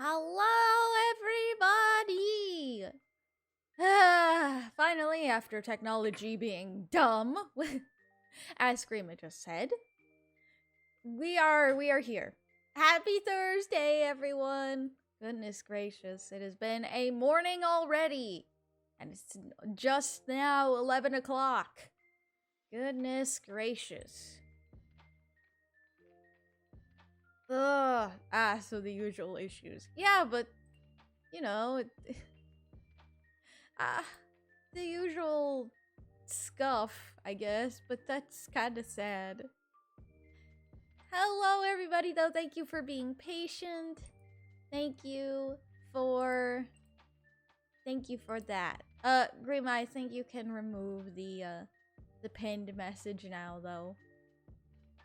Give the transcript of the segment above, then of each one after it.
Hello, everybody! Finally, after technology being dumb, as Screama just said, we are here. Happy Thursday, everyone! Goodness gracious, it has been a morning already, and it's just now 11 o'clock. Goodness gracious. Ugh. So the usual issues. Yeah, but, you know, the usual scuff, I guess, but that's kind of sad. Hello, everybody, though. Thank you for being patient. Thank you for that. Grima, I think you can remove the pinned message now, though.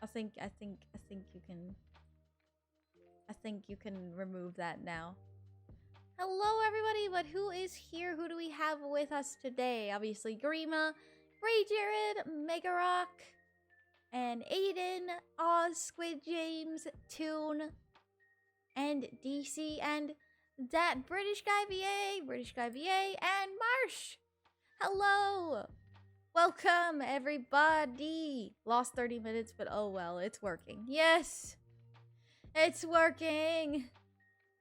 I think you can remove that now. Hello, everybody, but who is here? Who do we have with us today? Obviously, Grima, Ray Jared, Mega Rock, and Aiden, Oz, Squid James, Toon, and DC, and that British Guy VA, and Marsh. Hello! Welcome, everybody! Lost 30 minutes, but oh well, it's working. Yes! It's working!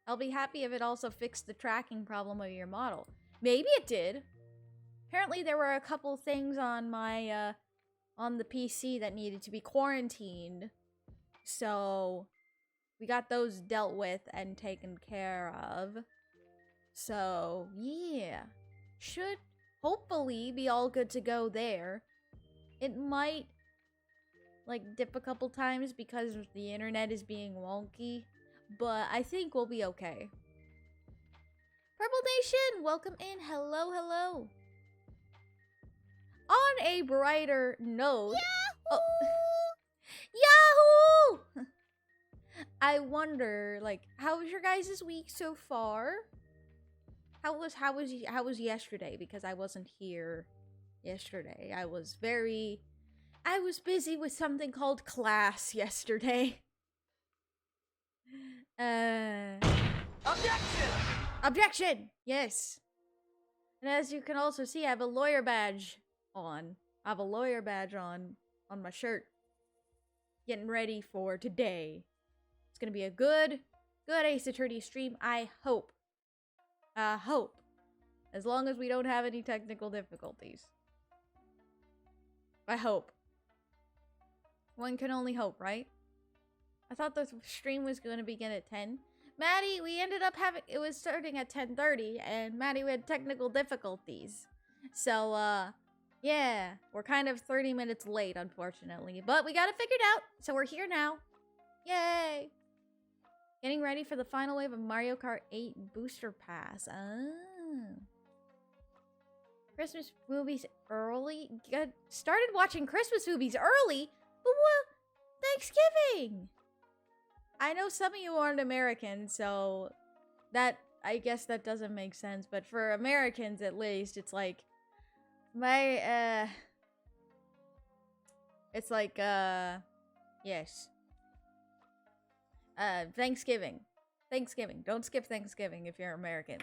I'll be happy if it also fixed the tracking problem of your model. Maybe it did. Apparently there were a couple things on my, on the PC that needed to be quarantined. So, we got those dealt with and taken care of. So, yeah. Should hopefully be all good to go there. It might, like, dip a couple times because the internet is being wonky. But I think we'll be okay. Purple Nation, welcome in. Hello, hello. On a brighter note... Yahoo! Yahoo! I wonder, like, how was your guys' week so far? How was yesterday? Because I wasn't here yesterday. I was busy with something called class yesterday. Objection! Objection! Yes. And as you can also see, I have a lawyer badge on. I have a lawyer badge on my shirt. Getting ready for today. It's gonna be a good Ace Attorney stream, I hope. Hope. As long as we don't have any technical difficulties. I hope. One can only hope, right? I thought the stream was going to begin at 10. Maddie, we ended up it was starting at 10:30, and Maddie, we had technical difficulties. So, yeah, we're kind of 30 minutes late, unfortunately. But we got it figured out, so we're here now. Yay! Getting ready for the final wave of Mario Kart 8 Booster Pass. Christmas movies early? Started watching Christmas movies early? But what? Thanksgiving! I know some of you aren't American, so that, I guess that doesn't make sense, but for Americans at least, it's like, yes. Thanksgiving. Thanksgiving. Don't skip Thanksgiving if you're American.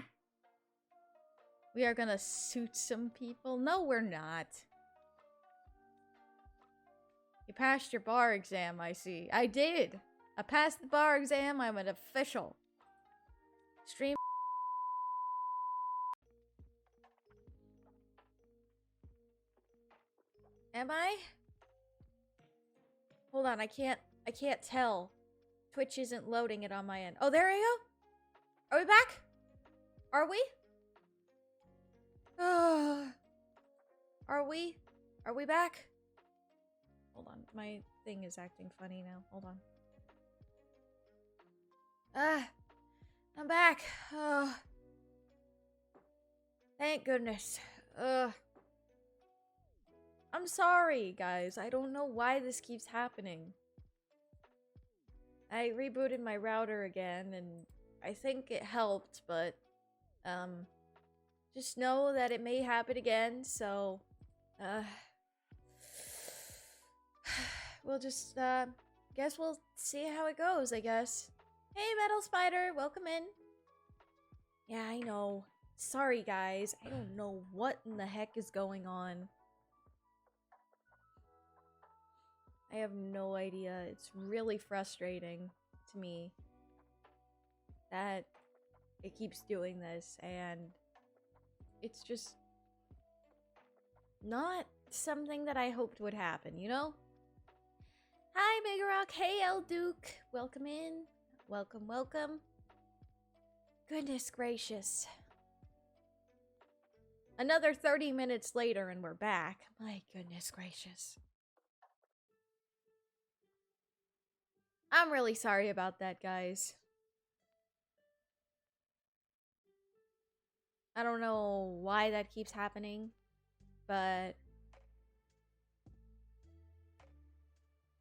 We are gonna shoot some people? No, we're not. You passed your bar exam, I see. I did! I passed the bar exam, I'm an official. Stream. Am I? Hold on, I can't tell. Twitch isn't loading it on my end. Oh, there we go? Are we back? Are we? Are we? Are we back? Hold on, my thing is acting funny now. Hold on. I'm back. Oh. Thank goodness. I'm sorry, guys. I don't know why this keeps happening. I rebooted my router again, and I think it helped, but, just know that it may happen again, so, we'll just, guess we'll see how it goes, I guess. Hey, Metal Spider, welcome in. Yeah, I know. Sorry, guys. I don't know what in the heck is going on. I have no idea. It's really frustrating to me that it keeps doing this, and it's just not something that I hoped would happen, you know? Hi, Mega Rock. Hey, El Duke. Welcome in. Welcome, welcome. Goodness gracious. Another 30 minutes later and we're back. My goodness gracious. I'm really sorry about that, guys. I don't know why that keeps happening, but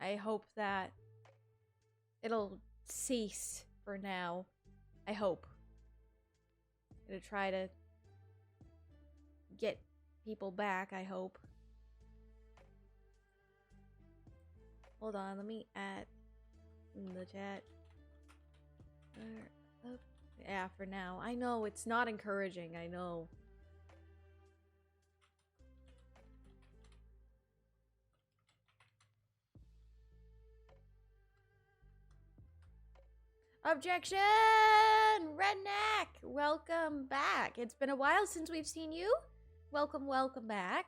I hope that it'll cease for now. I hope. I'm gonna try to get people back, I hope. Hold on, let me add in the chat. Yeah, for now. I know, it's not encouraging, I know. Objection! Redneck! Welcome back. It's been a while since we've seen you. Welcome, welcome back.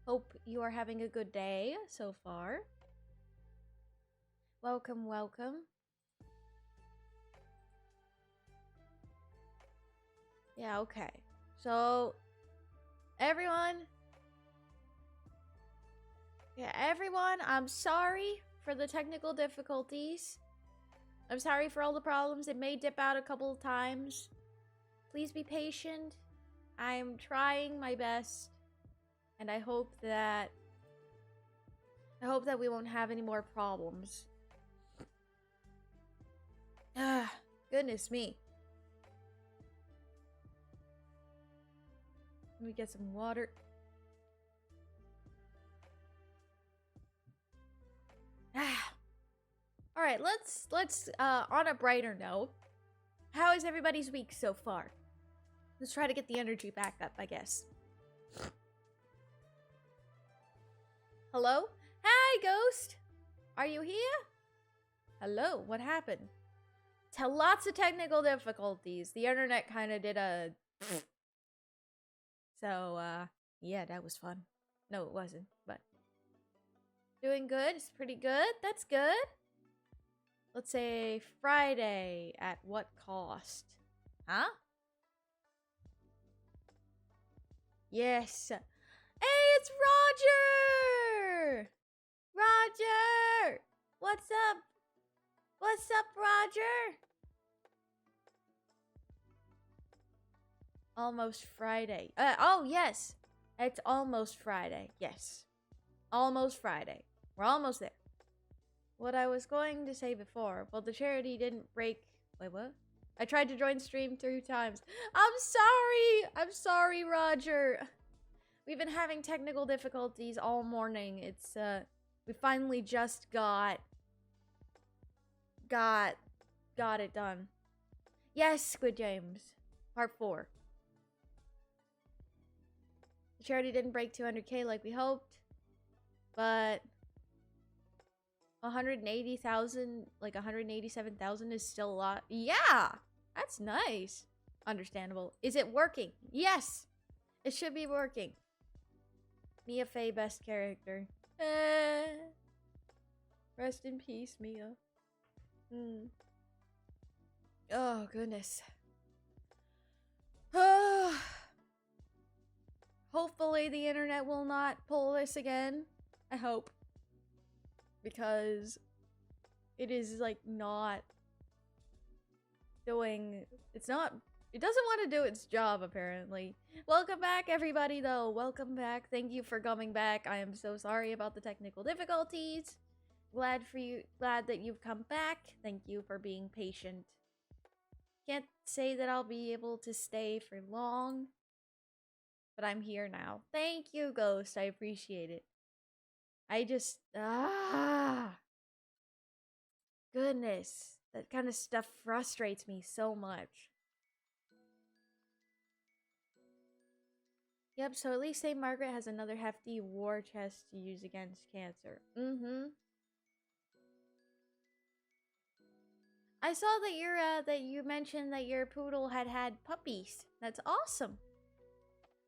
Hope you are having a good day so far. Welcome, welcome. Yeah, okay. So, everyone, I'm sorry for the technical difficulties. I'm sorry for all the problems. It may dip out a couple of times. Please be patient. I am trying my best. And I hope that we won't have any more problems. Ah, goodness me. Let me get some water. Ah. All right, let's on a brighter note. How is everybody's week so far? Let's try to get the energy back up, I guess. Hello? Hi, Ghost. Are you here? Hello, what happened? Lots of technical difficulties. The internet kind of did a so yeah, that was fun. No, it wasn't, but doing good. It's pretty good. That's good. Let's say Friday at what cost? Huh? Yes. Hey, it's Roger! Roger! What's up? What's up, Roger? Almost Friday. Oh, yes. It's almost Friday. Yes. Almost Friday. We're almost there. What I was going to say before, well, the charity didn't break. Wait, what? I tried to join stream 3 times. I'm sorry, Roger. We've been having technical difficulties all morning. It's, we finally just got it done. Yes, Squid Games. Part 4. The charity didn't break 200K like we hoped, but 180,000, like 187,000 is still a lot. Yeah, that's nice. Understandable. Is it working? Yes, it should be working. Mia Fey, best character. Rest in peace, Mia. Oh, goodness. Hopefully the internet will not pull this again. I hope. Because it is, like, not doing... it doesn't want to do its job, apparently. Welcome back, everybody, though. Welcome back. Thank you for coming back. I am so sorry about the technical difficulties. Glad that you've come back. Thank you for being patient. Can't say that I'll be able to stay for long, but I'm here now. Thank you, Ghost. I appreciate it. I just... goodness. That kind of stuff frustrates me so much. Yep, so at least St. Margaret has another hefty war chest to use against cancer. Mm-hmm. I saw that you mentioned that your poodle had puppies. That's awesome.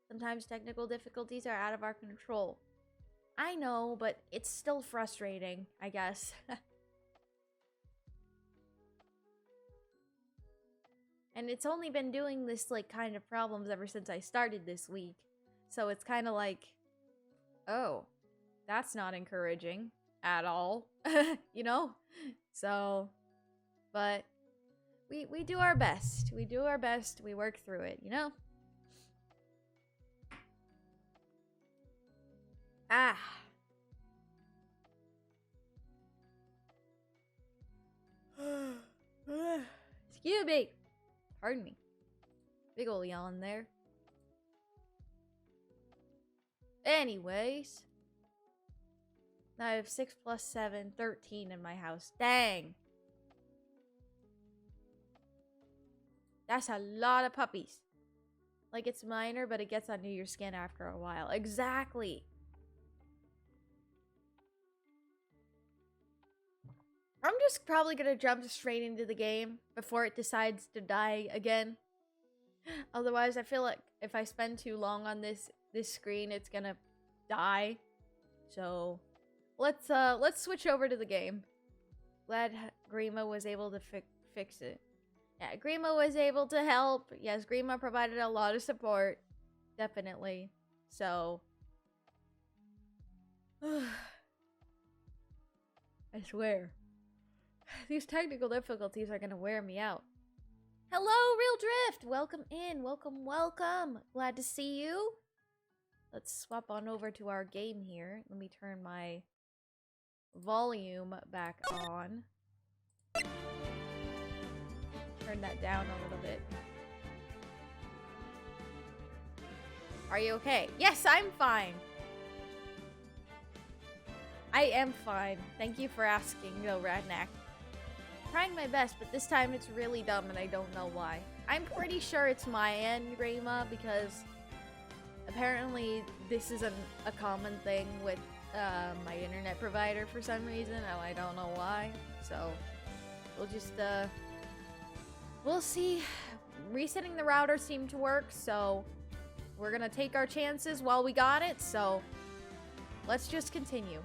Sometimes technical difficulties are out of our control. I know, but it's still frustrating, I guess. And it's only been doing this, like, kind of problems ever since I started this week. So it's kind of like, oh, that's not encouraging at all, you know? So, but we do our best. We do our best. We work through it, you know? Ah. Excuse me. Pardon me. Big ol' yawn there. Anyways. Now I have 6 plus 7, 13 in my house. Dang. That's a lot of puppies. Like, it's minor, but it gets under your skin after a while. Exactly. I'm just probably gonna jump straight into the game before it decides to die again. Otherwise, I feel like if I spend too long on this screen, it's gonna die. So, let's switch over to the game. Glad Grima was able to fix it. Yeah, Grima was able to help. Yes, Grima provided a lot of support. Definitely. So, I swear. These technical difficulties are gonna wear me out. Hello, Real Drift! Welcome in. Welcome, welcome. Glad to see you. Let's swap on over to our game here. Let me turn my volume back on. Turn that down a little bit. Are you okay? Yes, I'm fine. I am fine. Thank you for asking, though, Radnack. Trying my best, but this time it's really dumb and I don't know why. I'm pretty sure it's my end, Grima, because apparently this isn't a common thing with my internet provider for some reason, and I don't know why. So we'll just we'll see. Resetting the router seemed to work, so we're gonna take our chances while we got it. So let's just continue.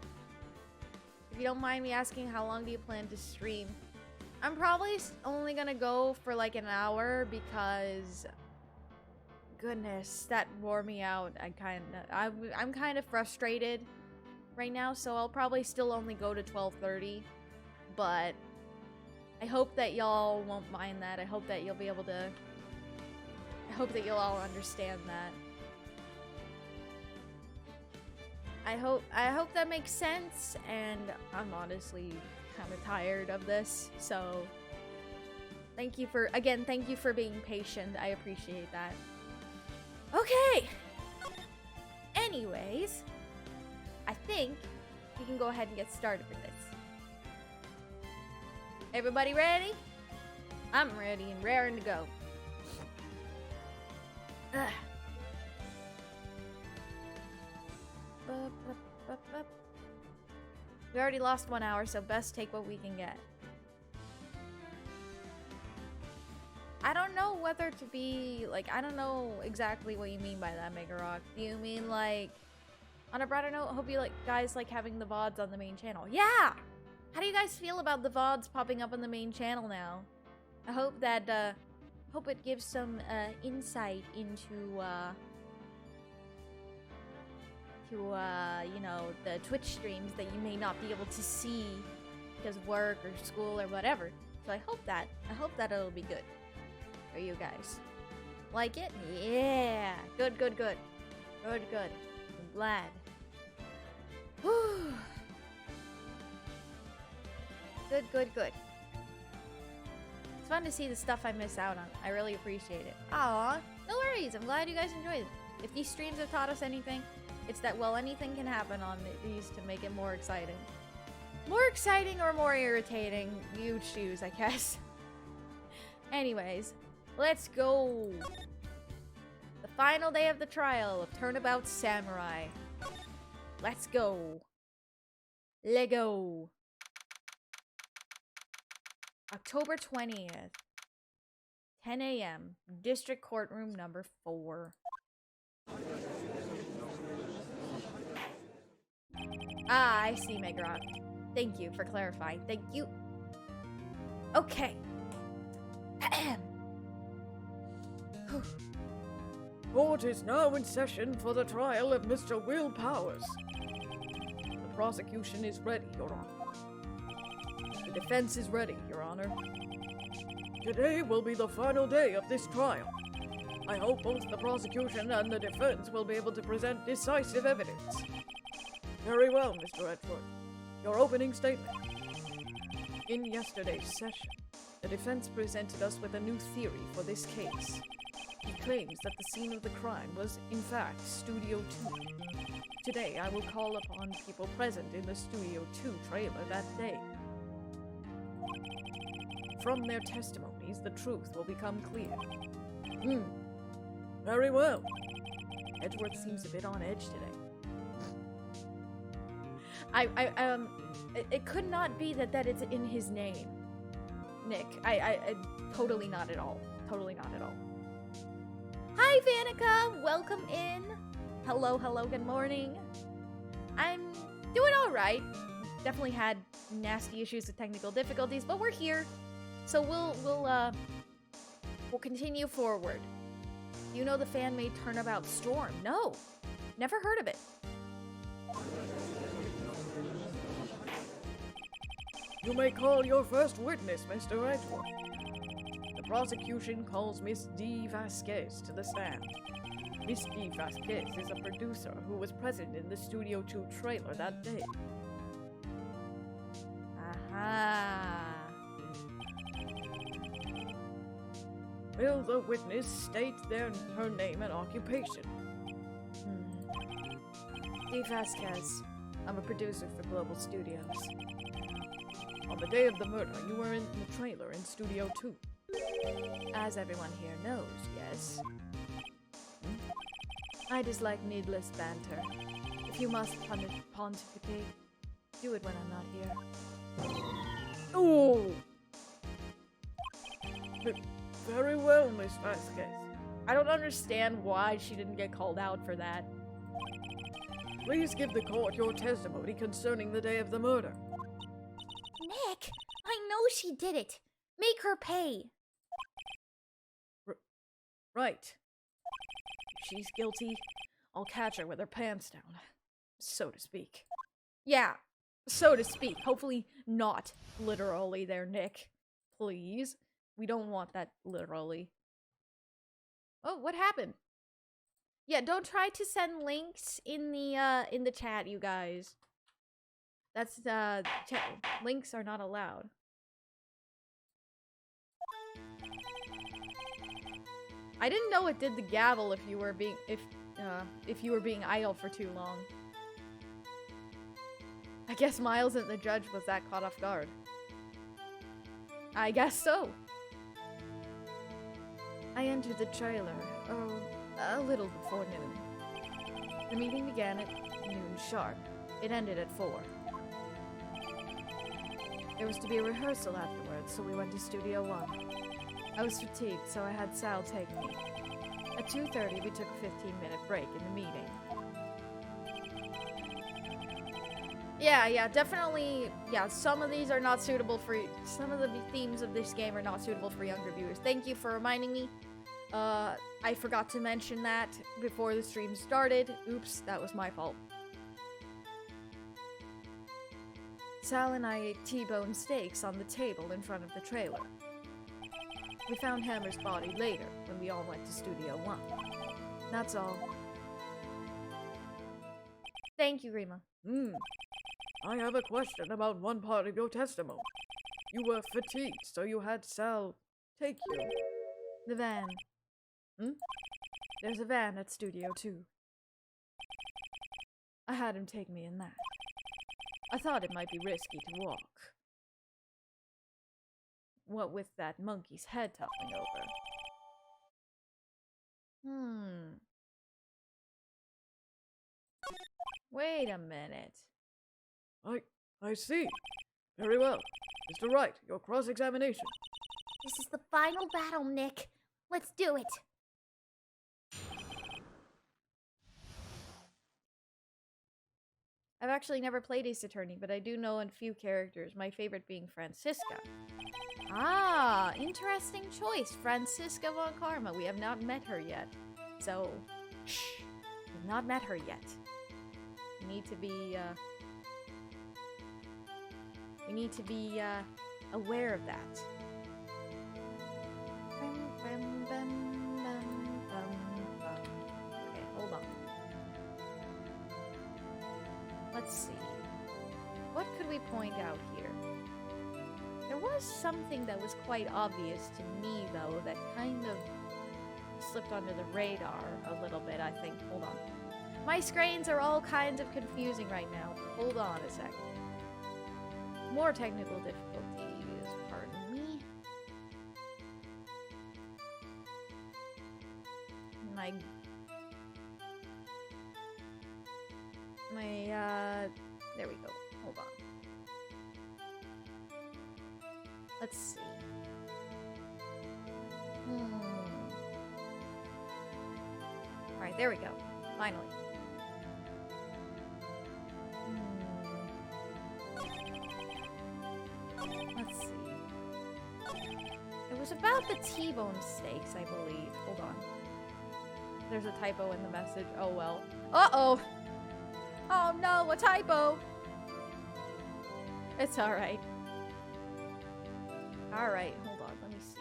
If you don't mind me asking, how long do you plan to stream? I'm probably only gonna go for like an hour because, goodness, that wore me out. I'm kind of frustrated right now, so I'll probably still only go to 12:30. But I hope that y'all won't mind that. I hope that you'll be able to. I hope that you'll all understand that. I hope that makes sense, and I'm honestly kind of tired of this, so thank you for being patient. I appreciate that. Okay. Anyways, I think we can go ahead and get started with this. Everybody ready? I'm ready and raring to go. Ugh. We already lost 1 hour, so best take what we can get. I don't know whether to be, like, I don't know exactly what you mean by that, Mega Rock. Do you mean, like, on a broader note, I hope you guys like having the VODs on the main channel. Yeah! How do you guys feel about the VODs popping up on the main channel now? I hope that, hope it gives some, insight into, you know, the Twitch streams that you may not be able to see because of work or school or whatever. So I hope that it'll be good for you guys. Like it? Yeah. Good. Good. I'm glad. Whew. Good. It's fun to see the stuff I miss out on. I really appreciate it. Aw, no worries. I'm glad you guys enjoyed it. If these streams have taught us anything, it's that, well, anything can happen on these to make it more exciting. More exciting or more irritating, you choose, I guess. Anyways, let's go. The final day of the trial of Turnabout Samurai. Let's go. Lego. October 20th. 10 a.m. District Courtroom number 4. Ah, I see, Megarok. Thank you for clarifying. Thank you. Okay. Court is now in session for the trial of Mr. Will Powers. The prosecution is ready, Your Honor. The defense is ready, Your Honor. Today will be the final day of this trial. I hope both the prosecution and the defense will be able to present decisive evidence. Very well, Mr. Edgeworth. Your opening statement. In yesterday's session, the defense presented us with a new theory for this case. He claims that the scene of the crime was, in fact, Studio 2. Today, I will call upon people present in the Studio 2 trailer that day. From their testimonies, the truth will become clear. Very well. Edgeworth seems a bit on edge today. It could not be that it's in his name, Nick. I totally not at all. Totally not at all. Hi, Vanica! Welcome in. Hello, good morning. I'm doing alright. Definitely had nasty issues with technical difficulties, but we're here. So we'll continue forward. You know the fan-made Turnabout Storm? No. Never heard of it. You may call your first witness, Mr. Edgeworth. The prosecution calls Miss D. Vasqez to the stand. Miss D. Vasqez is a producer who was present in the Studio 2 trailer that day. Aha. Will the witness state her name and occupation? D. Vasqez. I'm a producer for Global Studios. On the day of the murder, you were in the trailer in Studio 2. As everyone here knows, yes. I dislike needless banter. If you must pontificate, do it when I'm not here. Oh! Very well, Miss Vasqez. I don't understand why she didn't get called out for that. Please give the court your testimony concerning the day of the murder. Nick, I know she did it. Make her pay. Right. If she's guilty, I'll catch her with her pants down, so to speak. Yeah, so to speak. Hopefully not literally there, Nick. Please. We don't want that literally. Oh, what happened? Yeah, don't try to send links in the chat, you guys. That's links are not allowed. I didn't know it did the gavel if you were being idle for too long. I guess Miles and the judge was that caught off guard. I guess so. I entered the trailer, a little before noon. The meeting began at noon sharp. It ended at 4. There was to be a rehearsal afterwards, so we went to Studio 1. I was fatigued, so I had Sal take me. At 2:30, we took a 15-minute break in the meeting. Yeah, definitely. Yeah, some of these are not suitable for... Some of the themes of this game are not suitable for younger viewers. Thank you for reminding me. I forgot to mention that before the stream started. Oops, that was my fault. Sal and I ate T-bone steaks on the table in front of the trailer. We found Hammer's body later when we all went to Studio 1. That's all. Thank you, Rima. I have a question about one part of your testimony. You were fatigued, so you had Sal take you. The van. There's a van at Studio 2. I had him take me in that. I thought it might be risky to walk. What with that monkey's head toppling over. Wait a minute. I see. Very well. Mr. Wright, your cross-examination. This is the final battle, Nick. Let's do it. I've actually never played Ace Attorney, but I do know a few characters, my favorite being Francisca. Ah, interesting choice. Francisca von Karma. We have not met her yet. So, shh. We've not met her yet. We need to be, aware of that. Okay, hold on. Let's see. What could we point out here? There was something that was quite obvious to me, though, that kind of slipped under the radar a little bit, I think. Hold on. My screens are all kinds of confusing right now. Hold on a second. More technical difficulties, pardon me. There we go. Hold on. Let's see. Alright, there we go. Finally. Let's see. It was about the T-bone steaks, I believe. Hold on. There's a typo in the message. Oh well. Uh-oh! Oh no, a typo! It's alright. Alright, hold on, let me see.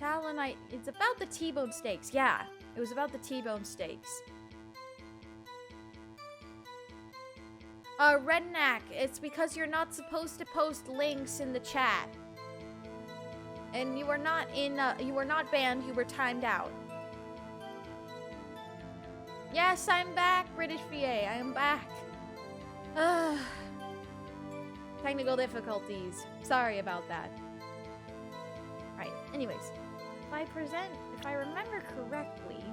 Salinite, it's about the T-bone steaks. Yeah, it was about the T-bone steaks. Redneck, it's because you're not supposed to post links in the chat. And you were not banned, you were timed out. Yes, I'm back, British VA, I am back. Technical difficulties. Sorry about that. Right, anyways. If I remember correctly...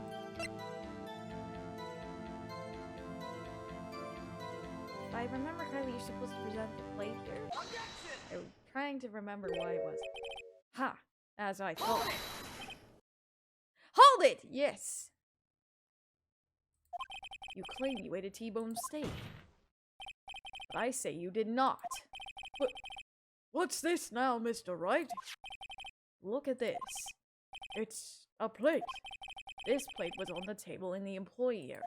you're supposed to present the plate here. I'm trying to remember why it was. Ha! As I thought. Hold it! Yes! You claim you ate a T-bone steak. But I say you did not. What's this now, Mr. Wright? Look at this. It's a plate. This plate was on the table in the employee area.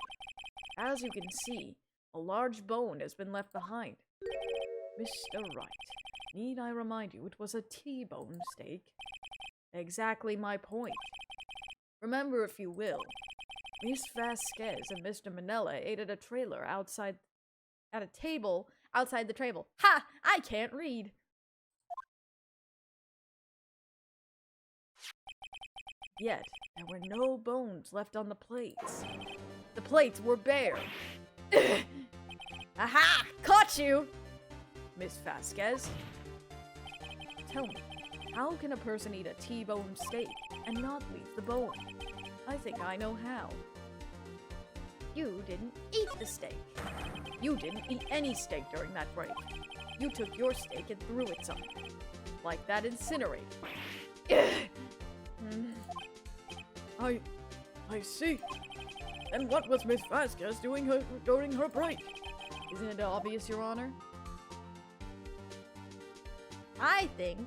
As you can see, a large bone has been left behind. Mr. Wright, need I remind you it was a T-bone steak? Exactly my point. Remember, if you will, Miss Vasqez and Mr. Manella ate at a trailer outside... At a table outside the table. Ha! I can't read! Yet, there were no bones left on the plates. The plates were bare. Aha! Caught you! Miss Vasqez, tell me, how can a person eat a T-bone steak and not leave the bone? I think I know how. You didn't eat the steak. You didn't eat any steak during that break. You took your steak and threw it somewhere. Like that incinerator. I see. And what was Miss Vasqez doing during her break? Isn't it obvious, Your Honor? I think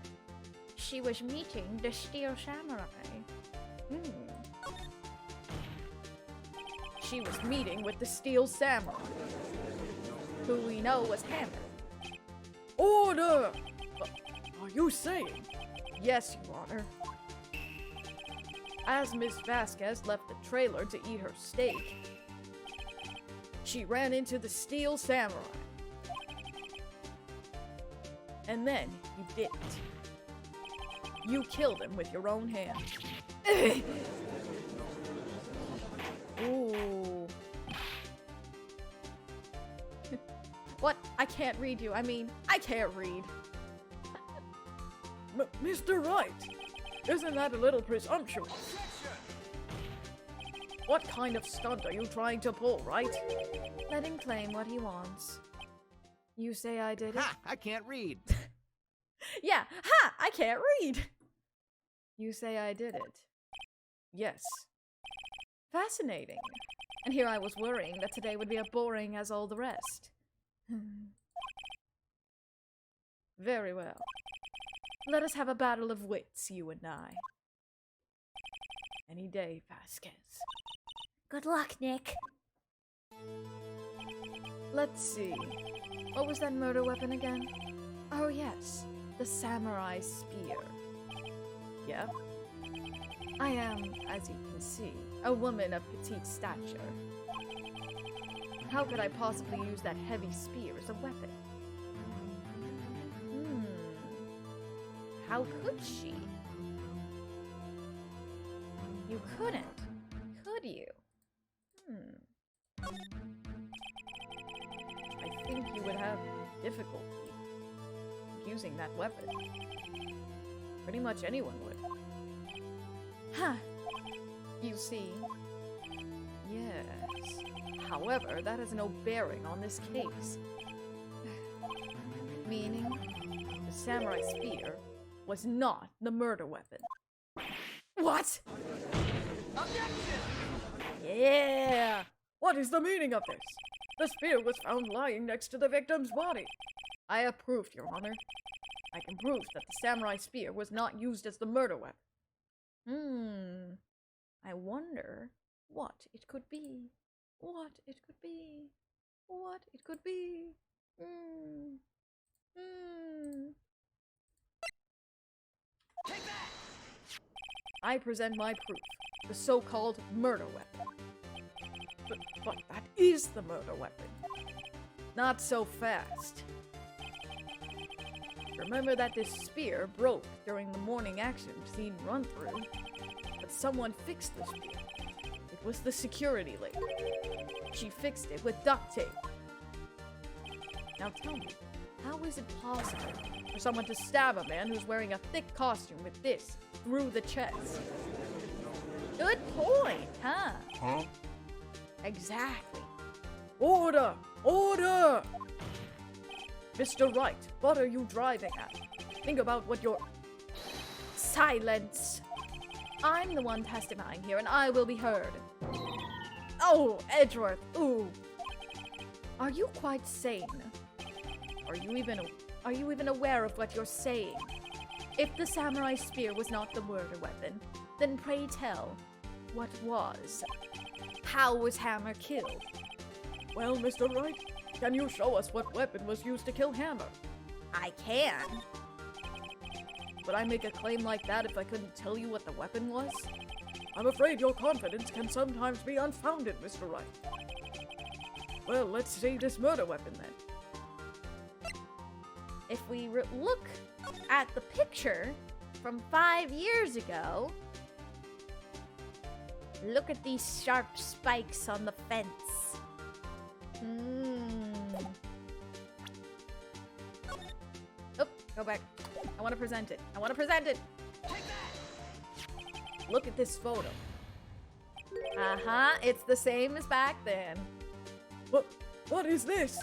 she was meeting the Steel Samurai. She was meeting with the Steel Samurai, who we know was Hammer. Order! Are you saying? Yes, Your Honor. As Miss Vasqez left the trailer to eat her steak, she ran into the Steel Samurai. And then you didn't. You killed him with your own hands. Ooh. What? I can't read you. I mean, I can't read. Mr. Wright, Isn't that a little presumptuous? What kind of stunt are you trying to pull, Wright? Let him claim what he wants. You say I did it? Ha! I can't read. Yeah, ha! I can't read! You say I did it? Yes. Fascinating. And here I was worrying that today would be as boring as all the rest. Very well. Let us have a battle of wits, you and I. Any day, Vasqez. Good luck, Nick. Let's see. What was that murder weapon again? Oh yes, the samurai spear. Yeah? I am, as you can see, a woman of petite stature. How could I possibly use that heavy spear as a weapon? How could she? You couldn't, could you? I think you would have difficulty using that weapon. Pretty much anyone would. Huh. You see. Yes. However, that has no bearing on this case. Meaning? The samurai spear was not the murder weapon. What? Yeah! What is the meaning of this? The spear was found lying next to the victim's body. I have proof, Your Honor. I can prove that the samurai spear was not used as the murder weapon. I wonder what it could be. What it could be. What it could be. Take that! I present my proof. The so-called murder weapon. But that is the murder weapon. Not so fast. Remember that this spear broke during the morning action scene run-through, but someone fixed the spear. It was the security lady. She fixed it with duct tape. Now tell me, how is it possible for someone to stab a man who's wearing a thick costume with this through the chest? Good point, huh? Huh? Exactly. Order! Order! Mr. Wright, what are you driving at? Think about what you're... Silence. I'm the one testifying here, and I will be heard. Oh, Edgeworth, ooh. Are you quite sane? Are you even aware of what you're saying? If the samurai spear was not the murder weapon, then pray tell, what was? How was Hammer killed? Well, Mr. Wright, can you show us what weapon was used to kill Hammer? I can. Would I make a claim like that if I couldn't tell you what the weapon was? I'm afraid your confidence can sometimes be unfounded, Mr. Wright. Well, let's see this murder weapon then. If we look at the picture from 5 years ago, look at these sharp spikes on the fence. Oh, go back. I want to present it. I want to present it. Look at this photo. Uh-huh, it's the same as back then. What is this?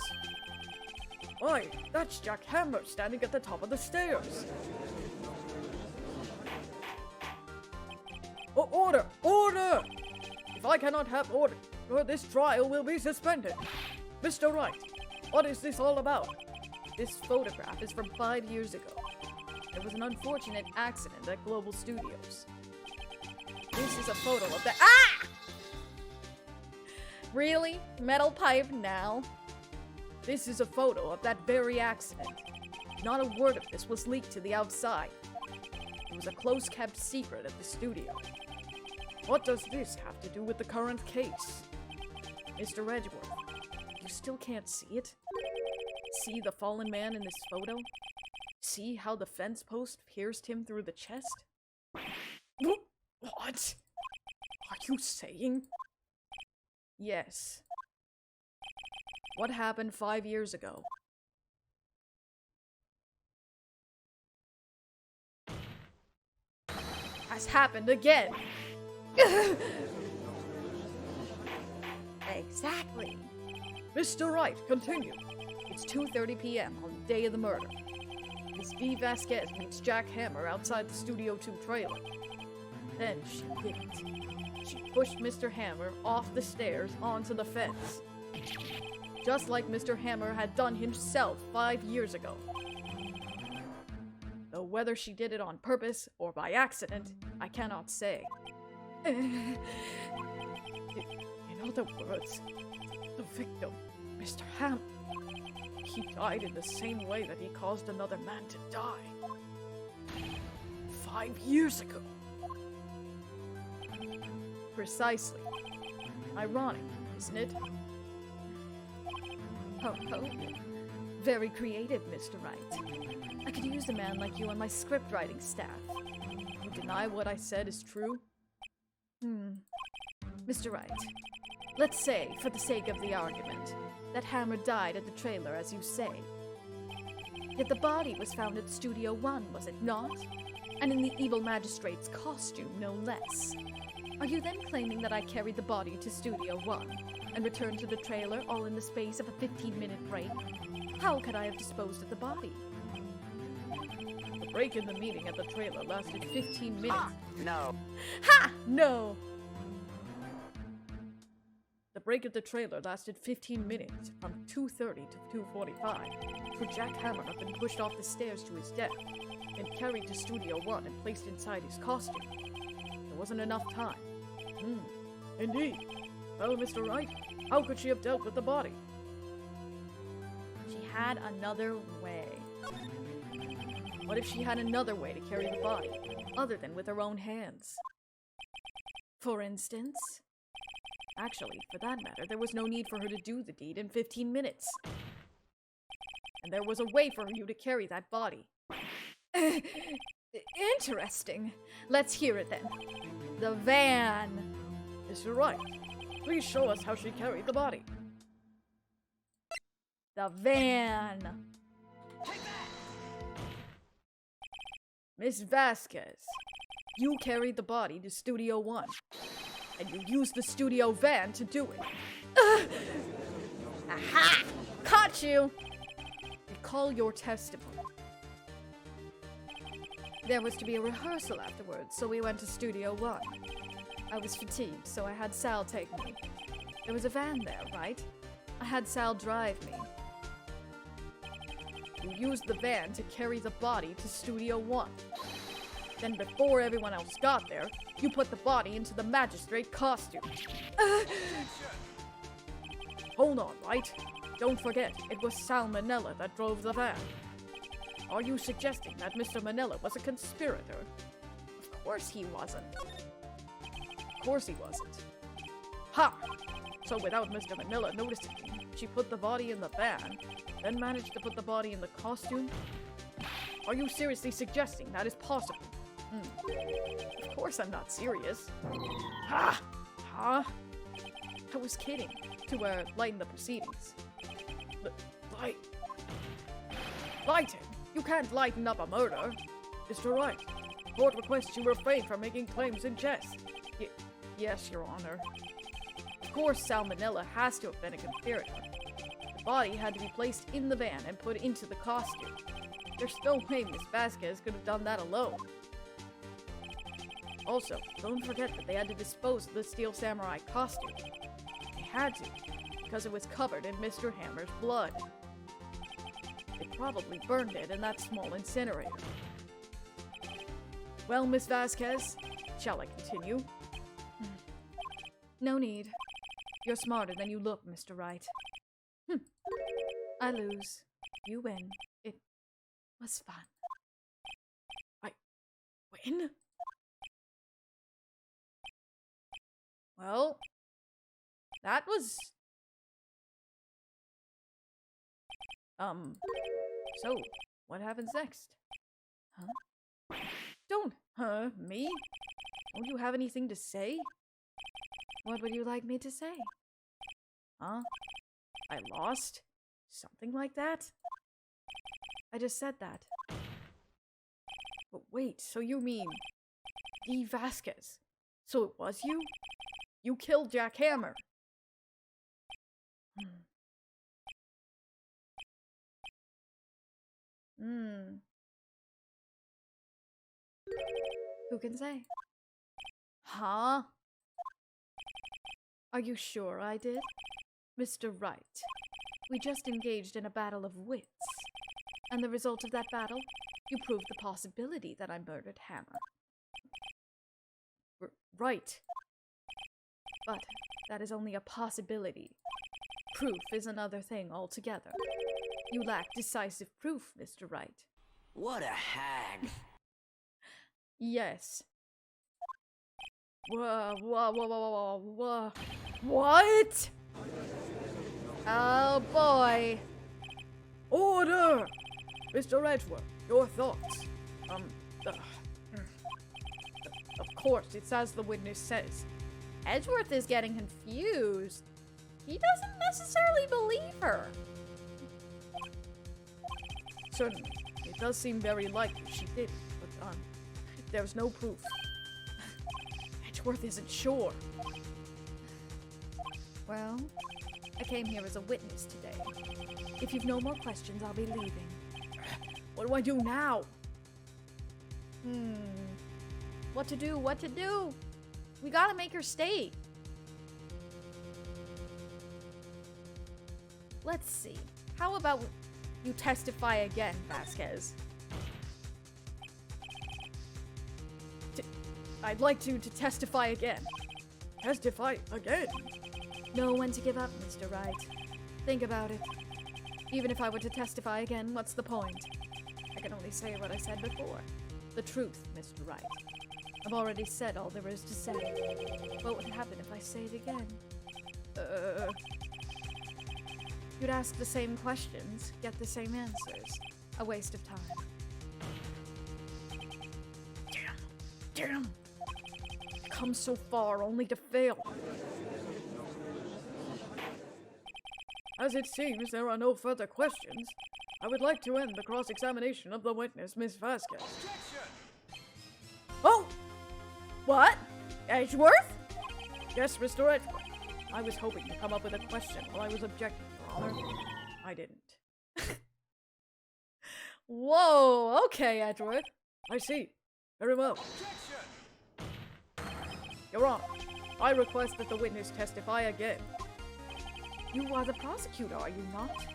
Why, that's Jack Hammer standing at the top of the stairs. Order! Order! If I cannot have order, this trial will be suspended. Mr. Wright, what is this all about? This photograph is from 5 years ago. There was an unfortunate accident at Global Studios. This is a photo of the— Ah! Really? Metal pipe now? This is a photo of that very accident. Not a word of this was leaked to the outside. It was a close-kept secret at the studio. What does this have to do with the current case? Mr. Edgeworth, you still can't see it? See the fallen man in this photo? See how the fence post pierced him through the chest? What? Are you saying? Yes. What happened 5 years ago? has happened again. Exactly. Mr. Wright, continue. It's 2:30 p.m. on the day of the murder. Miss V. Vasquez meets Jack Hammer outside the Studio 2 trailer. Then she did it. She pushed Mr. Hammer off the stairs onto the fence. Just like Mr. Hammer had done himself 5 years ago. Though whether she did it on purpose or by accident, I cannot say. In other words, the victim, Mr. Hammer, he died in the same way that he caused another man to die. 5 years ago. Precisely. Ironic, isn't it? Ho ho. Very creative, Mr. Wright. I could use a man like you on my script writing staff. You deny what I said is true? Mr. Wright, let's say, for the sake of the argument, that Hammer died at the trailer as you say. Yet the body was found at Studio 1, was it not? And in the evil magistrate's costume, no less. Are you then claiming that I carried the body to Studio 1 and returned to the trailer all in the space of a 15-minute break? How could I have disposed of the body? The break in the meeting at the trailer lasted 15 minutes. No. Ha! No! The break at the trailer lasted 15 minutes, from 2:30 to 2:45, for Jack Hammer had been pushed off the stairs to his death, and carried to Studio 1 and placed inside his costume. There wasn't enough time. Indeed. Well, Mr. Wright, how could she have dealt with the body? She had another way. What if she had another way to carry the body, other than with her own hands? For instance? Actually, for that matter, there was no need for her to do the deed in 15 minutes. And there was a way for you to carry that body. Interesting. Let's hear it then. The van. Mr. Wright, please show us how she carried the body. The van. Miss Vasquez, you carried the body to Studio 1, and you used the studio van to do it. Aha! Caught you! Recall your testimony. There was to be a rehearsal afterwards, so we went to Studio 1. I was fatigued, so I had Sal take me. There was a van there, right? I had Sal drive me. You used the van to carry the body to Studio 1. Then before everyone else got there, you put the body into the magistrate costume. Hold on, Wright? Don't forget, it was Sal Manella that drove the van. Are you suggesting that Mr. Manella was a conspirator? Of course he wasn't. Of course he wasn't. Ha! So without Mr. Manella noticing, she put the body in the van, then managed to put the body in the costume? Are you seriously suggesting that is possible? Of course I'm not serious. Ha! Huh? I was kidding, to lighten the proceedings. Lighten? You can't lighten up a murder. Mr. Wright, court requests you refrain from making claims in jest. Yes, Your Honor. Of course, Sal Manella has to have been a conspirator. The body had to be placed in the van and put into the costume. There's no way Miss Vasquez could have done that alone. Also, don't forget that they had to dispose of the Steel Samurai costume. They had to, because it was covered in Mr. Hammer's blood. They probably burned it in that small incinerator. Well, Miss Vasquez, shall I continue? No need. You're smarter than you look, Mr. Wright. I lose. You win. It was fun. I win? Well, that was... So, what happens next? Huh? Don't, me? Don't you have anything to say? What would you like me to say? Huh? I lost? Something like that? I just said that. But wait, so you mean Guy Vasqez. So it was you? You killed Jack Hammer. Who can say? Huh? Are you sure I did? Mr. Wright, we just engaged in a battle of wits. And the result of that battle, you proved the possibility that I murdered Hammer. Right. But that is only a possibility. Proof is another thing altogether. You lack decisive proof, Mr. Wright. What a hag. Yes. Whoa. What? Oh boy. Order! Mr. Edgeworth, your thoughts. Of course, it's as the witness says. Edgeworth is getting confused. He doesn't necessarily believe her. Certainly, it does seem very likely she did, but there's no proof. Edgeworth isn't sure. Well, I came here as a witness today. If you've no more questions, I'll be leaving. What do I do now? What to do? What to do? We gotta make her stay. Let's see. How about you testify again, Vasqez? I'd like to testify again. Testify again? Know when to give up, Mr. Wright. Think about it. Even if I were to testify again, what's the point? I can only say what I said before. The truth, Mr. Wright. I've already said all there is to say. What would happen if I say it again? You'd ask the same questions, get the same answers. A waste of time. Damn. Come so far only to fail. As it seems there are no further questions, I would like to end the cross-examination of the witness, Miss Vasqez. Oh! What? Edgeworth? Yes, Mr. Edgeworth. I was hoping to come up with a question while I was objecting, Your Honor. I didn't. Whoa, okay, Edgeworth. I see. Very well. Your Honor, I request that the witness testify again. You are the prosecutor, are you not?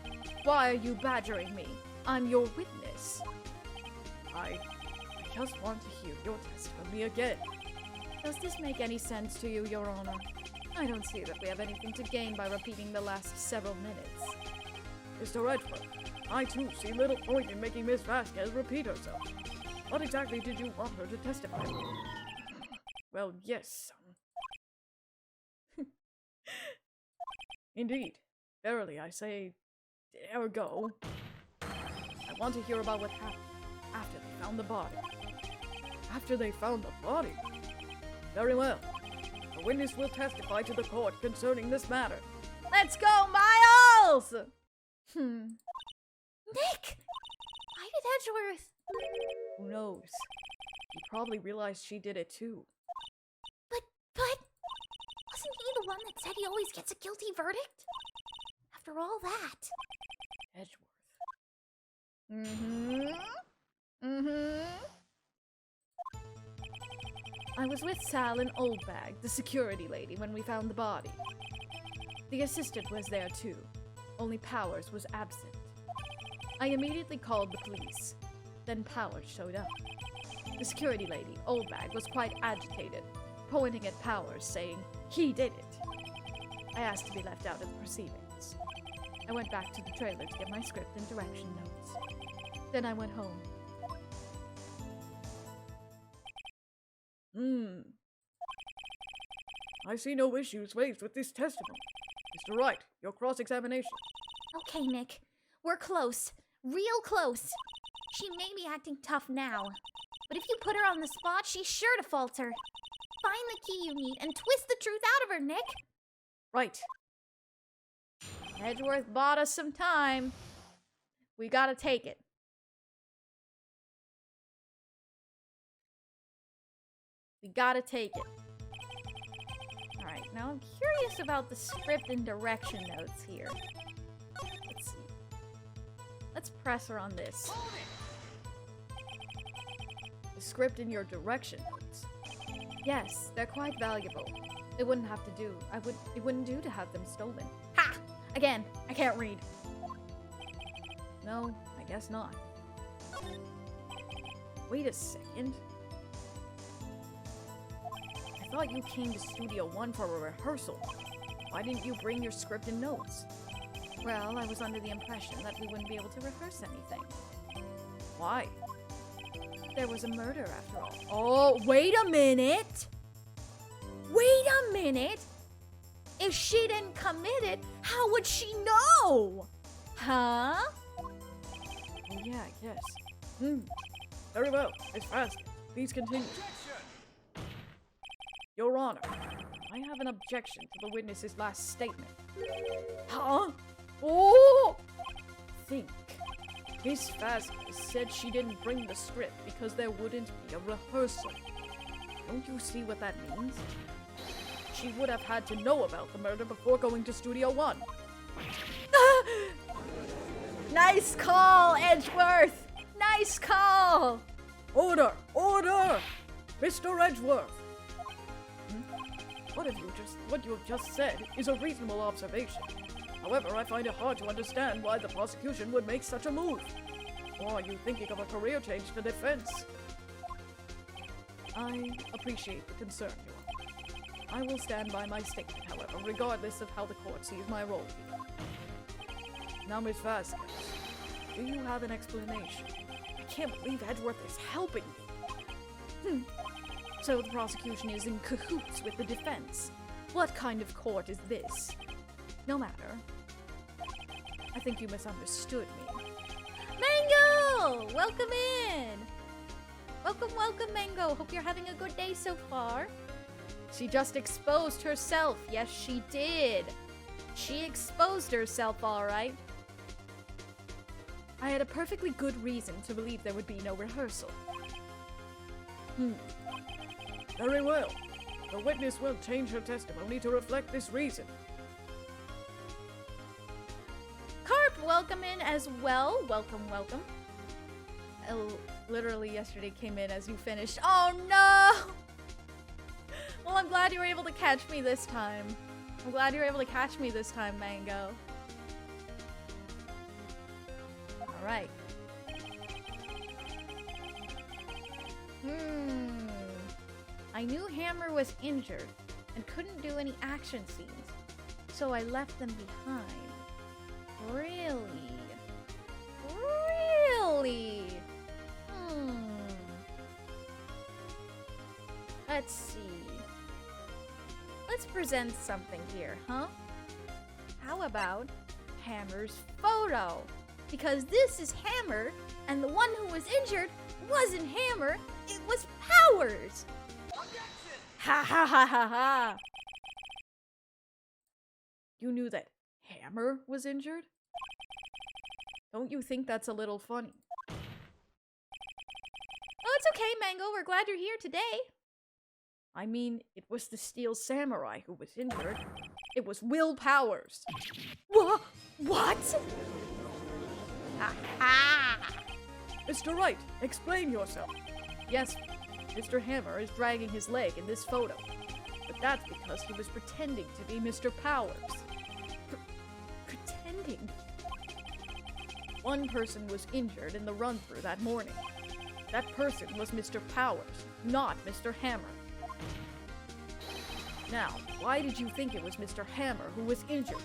Why are you badgering me? I'm your witness. I just want to hear your testimony again. Does this make any sense to you, Your Honor? I don't see that we have anything to gain by repeating the last several minutes. Mr. Edgeworth, I too see little point in making Miss Vasqez repeat herself. What exactly did you want her to testify? Well, yes. Indeed. Verily, I say, ergo. I want to hear about what happened after they found the body. After they found the body? Very well. The witness will testify to the court concerning this matter. Let's go, Miles! Nick! Why did Edgeworth? Who knows? He probably realized she did it too. But, wasn't he the one that said he always gets a guilty verdict? After all that. Edgeworth. I was with Sal and Oldbag, the security lady, when we found the body. The assistant was there too, only Powers was absent. I immediately called the police. Then Powers showed up. The security lady, Oldbag, was quite agitated, pointing at Powers, saying, "He did it." I asked to be left out of the proceedings. I went back to the trailer to get my script and direction notes. Then I went home. I see no issues raised with this testimony. Mr. Wright, your cross-examination. Okay, Nick. We're close. Real close. She may be acting tough now, but if you put her on the spot, she's sure to falter. Find the key you need and twist the truth out of her, Nick. Right. Edgeworth bought us some time. We gotta take it. We gotta take it. Alright, now I'm curious about the script and direction notes here. Let's see. Let's press her on this. The script and your direction notes. Yes, they're quite valuable. It wouldn't have to do. It wouldn't do to have them stolen. Ha! Again, I can't read. No, I guess not. Wait a second. I thought you came to Studio 1 for a rehearsal. Why didn't you bring your script and notes? Well, I was under the impression that we wouldn't be able to rehearse anything. Why? There was a murder after all. Oh, wait a minute! Wait a minute! If she didn't commit it, how would she know? Huh? Oh, yeah, I guess. Very well, Miss Vasqez. Please continue. Your Honor, I have an objection to the witness's last statement. Huh? Oh! Think. Miss Vasqez said she didn't bring the script because there wouldn't be a rehearsal. Don't you see what that means? She would have had to know about the murder before going to Studio 1. Nice call, Edgeworth! Nice call! Order! Order! Mr. Edgeworth! What you have just said is a reasonable observation. However, I find it hard to understand why the prosecution would make such a move. Or are you thinking of a career change to defense? I appreciate the concern, Your Honor. I will stand by my statement, however, regardless of how the court sees my role here. Now, Miss Vasqez, do you have an explanation? I can't believe Edgeworth is helping me. So the prosecution is in cahoots with the defense. What kind of court is this? No matter. I think you misunderstood me. Mango! Welcome in! Welcome, welcome, Mango. Hope you're having a good day so far. She just exposed herself. Yes, she did. She exposed herself, all right. I had a perfectly good reason to believe there would be no rehearsal. Very well. The witness will change her testimony to reflect this reason. Carp, welcome in as well. Welcome, welcome. Literally yesterday came in as you finished. Oh no! Well, I'm glad you were able to catch me this time. I'm glad you were able to catch me this time, Mango. Alright. I knew Hammer was injured and couldn't do any action scenes, so I left them behind. Really? Really? Let's see. Let's present something here, huh? How about Hammer's photo? Because this is Hammer, and the one who was injured wasn't Hammer, it was Powers! Ha ha ha ha ha! You knew that Hammer was injured? Don't you think that's a little funny? Oh, it's okay, Mango. We're glad you're here today. I mean, it was the Steel Samurai who was injured. It was Will Powers. What? Aha! Mr. Wright, explain yourself. Yes, Mr. Hammer is dragging his leg in this photo, but that's because he was pretending to be Mr. Powers. Pretending? One person was injured in the run-through that morning. That person was Mr. Powers, not Mr. Hammer. Now, why did you think it was Mr. Hammer who was injured?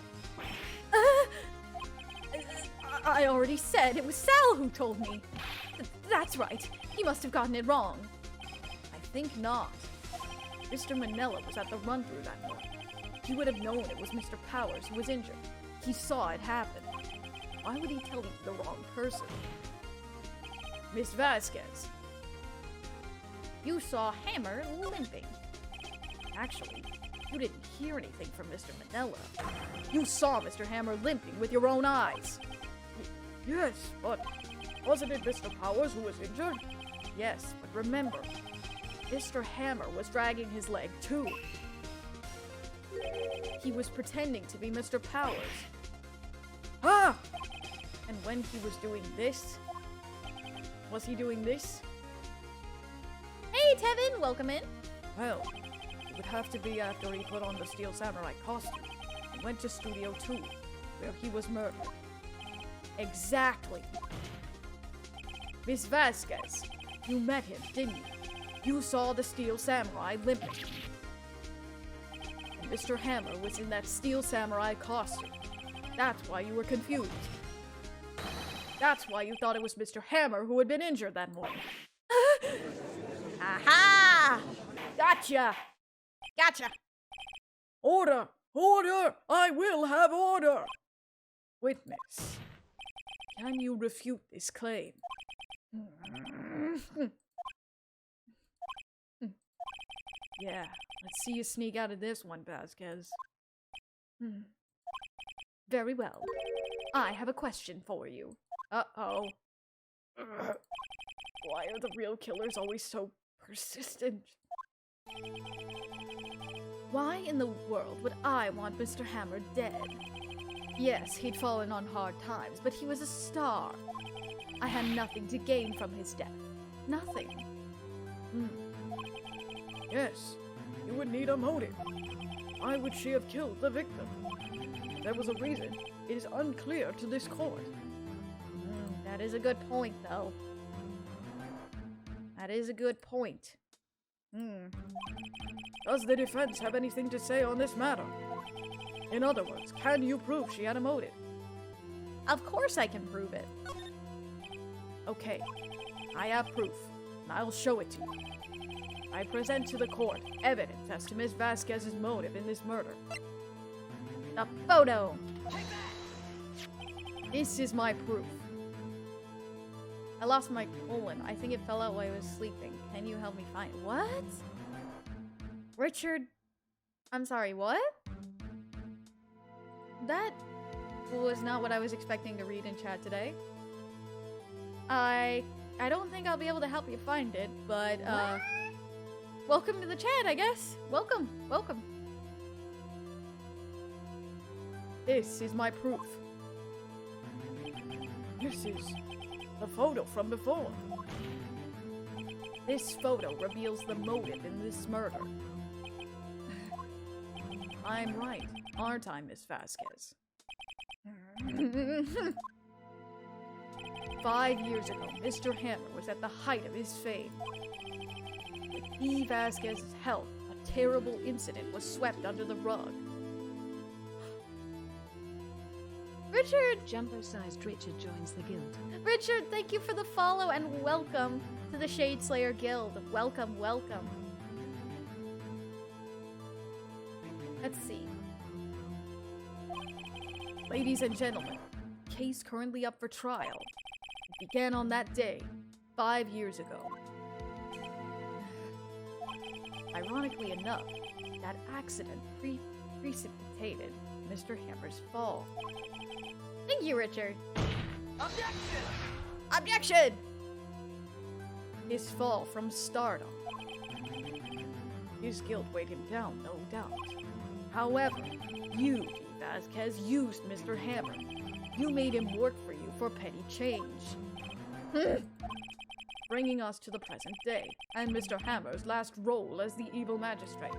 I already said it was Sal who told me. That's right. He must have gotten it wrong. I think not. Mr. Manella was at the run-through that morning. He would have known it was Mr. Powers who was injured. He saw it happen. Why would he tell you the wrong person? Miss Vasqez, you saw Hammer limping. Actually, you didn't hear anything from Mr. Manella. You saw Mr. Hammer limping with your own eyes. Yes, but wasn't it Mr. Powers who was injured? Yes, but remember, Mr. Hammer was dragging his leg too. He was pretending to be Mr. Powers. Ah! And when he was doing this, was he doing this? Hey, Tevin, welcome in. Well, it would have to be after he put on the Steel Samurai costume and went to Studio 2, where he was murdered. Exactly. Miss Vasquez, you met him, didn't you? You saw the Steel Samurai limping. And Mr. Hammer was in that Steel Samurai costume. That's why you were confused. That's why you thought it was Mr. Hammer who had been injured that morning. Aha! Gotcha! Gotcha! Order! Order! I will have order! Witness, can you refute this claim? Yeah, let's see you sneak out of this one, Vasquez. Very well. I have a question for you. Uh-oh. Why are the real killers always so persistent? Why in the world would I want Mr. Hammer dead? Yes, he'd fallen on hard times, but he was a star. I had nothing to gain from his death. Nothing. Yes, you would need a motive. Why would she have killed the victim? If there was a reason, it is unclear to this court. That is a good point, though. That is a good point. Does the defense have anything to say on this matter? In other words, can you prove she had a motive? Of course I can prove it. Okay, I have proof, and I'll show it to you. I present to the court evidence as to Miss Vasquez's motive in this murder. A photo. This is my proof. I lost my colon. I think it fell out while I was sleeping. Can you help me find what? Richard, I'm sorry, what? That was not what I was expecting to read in chat today. I don't think I'll be able to help you find it, but welcome to the chat, I guess. Welcome, welcome. This is my proof. This is the photo from before. This photo reveals the motive in this murder. I'm right, aren't I, Miss Vasquez? 5 years ago, Mr. Hammer was at the height of his fame. With E. Vasquez's help, a terrible incident was swept under the rug. Richard! Jumbo-sized Richard joins the guild. Richard, thank you for the follow and welcome to the Shadeslayer Guild. Welcome, welcome. Let's see. Ladies and gentlemen, case currently up for trial. It began on that day, 5 years ago. Ironically enough, that accident precipitated Mr. Hammer's fall. Thank you, Richard. Objection! Objection! His fall from stardom. His guilt weighed him down, no doubt. However, you, D. Vasquez, used Mr. Hammer. You made him work for you for petty change. Bringing us to the present day, and Mr. Hammer's last role as the evil magistrate.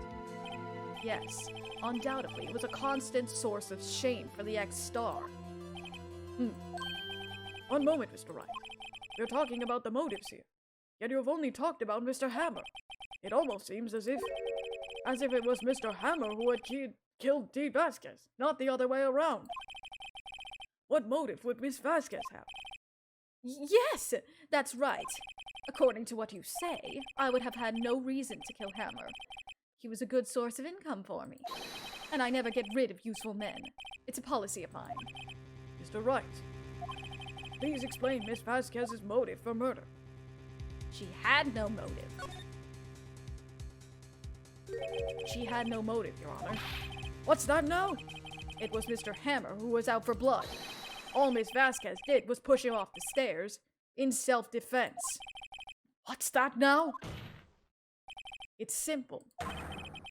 Yes, undoubtedly, it was a constant source of shame for the ex-star. One moment, Mr. Wright. You're talking about the motives here, yet you have only talked about Mr. Hammer. It almost seems as if it was Mr. Hammer who had killed D. Vasquez, not the other way around. What motive would Miss Vasquez have? Yes, that's right. According to what you say, I would have had no reason to kill Hammer. He was a good source of income for me, and I never get rid of useful men. It's a policy of mine. Mr. Wright, please explain Miss Vasquez's motive for murder. She had no motive. She had no motive, Your Honor. What's that now? It was Mr. Hammer who was out for blood. All Miss Vasquez did was push him off the stairs in self-defense. What's that now? It's simple.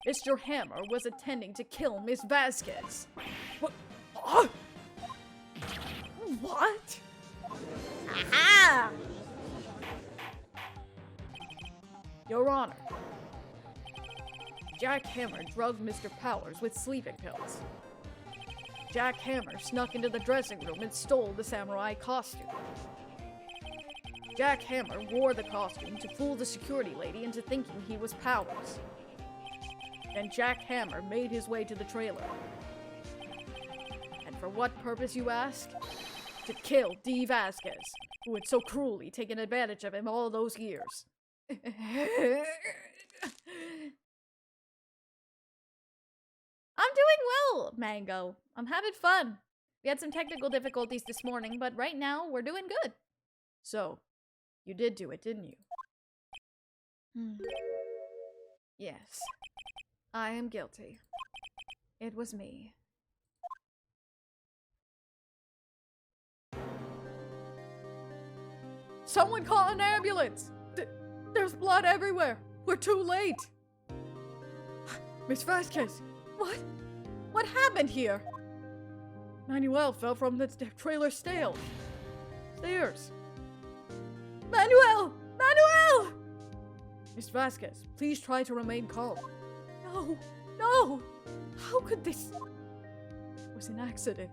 Mr. Hammer was intending to kill Miss Vasqez. What? What? Aha! Your Honor, Jack Hammer drugged Mr. Powers with sleeping pills. Jack Hammer snuck into the dressing room and stole the samurai costume. Jack Hammer wore the costume to fool the security lady into thinking he was Powers. Then Jack Hammer made his way to the trailer. And for what purpose, you ask? To kill Dee Vasqez, who had so cruelly taken advantage of him all those years. I'm doing well, Mango. I'm having fun. We had some technical difficulties this morning, but right now we're doing good. So, you did do it, didn't you? Yes. I am guilty. It was me. Someone call an ambulance! There's blood everywhere! We're too late! Miss Vasqez! What? What happened here? Manuel fell from the trailer stairs. Manuel! Manuel! Miss Vasqez, please try to remain calm. No! No! How could this... It was an accident.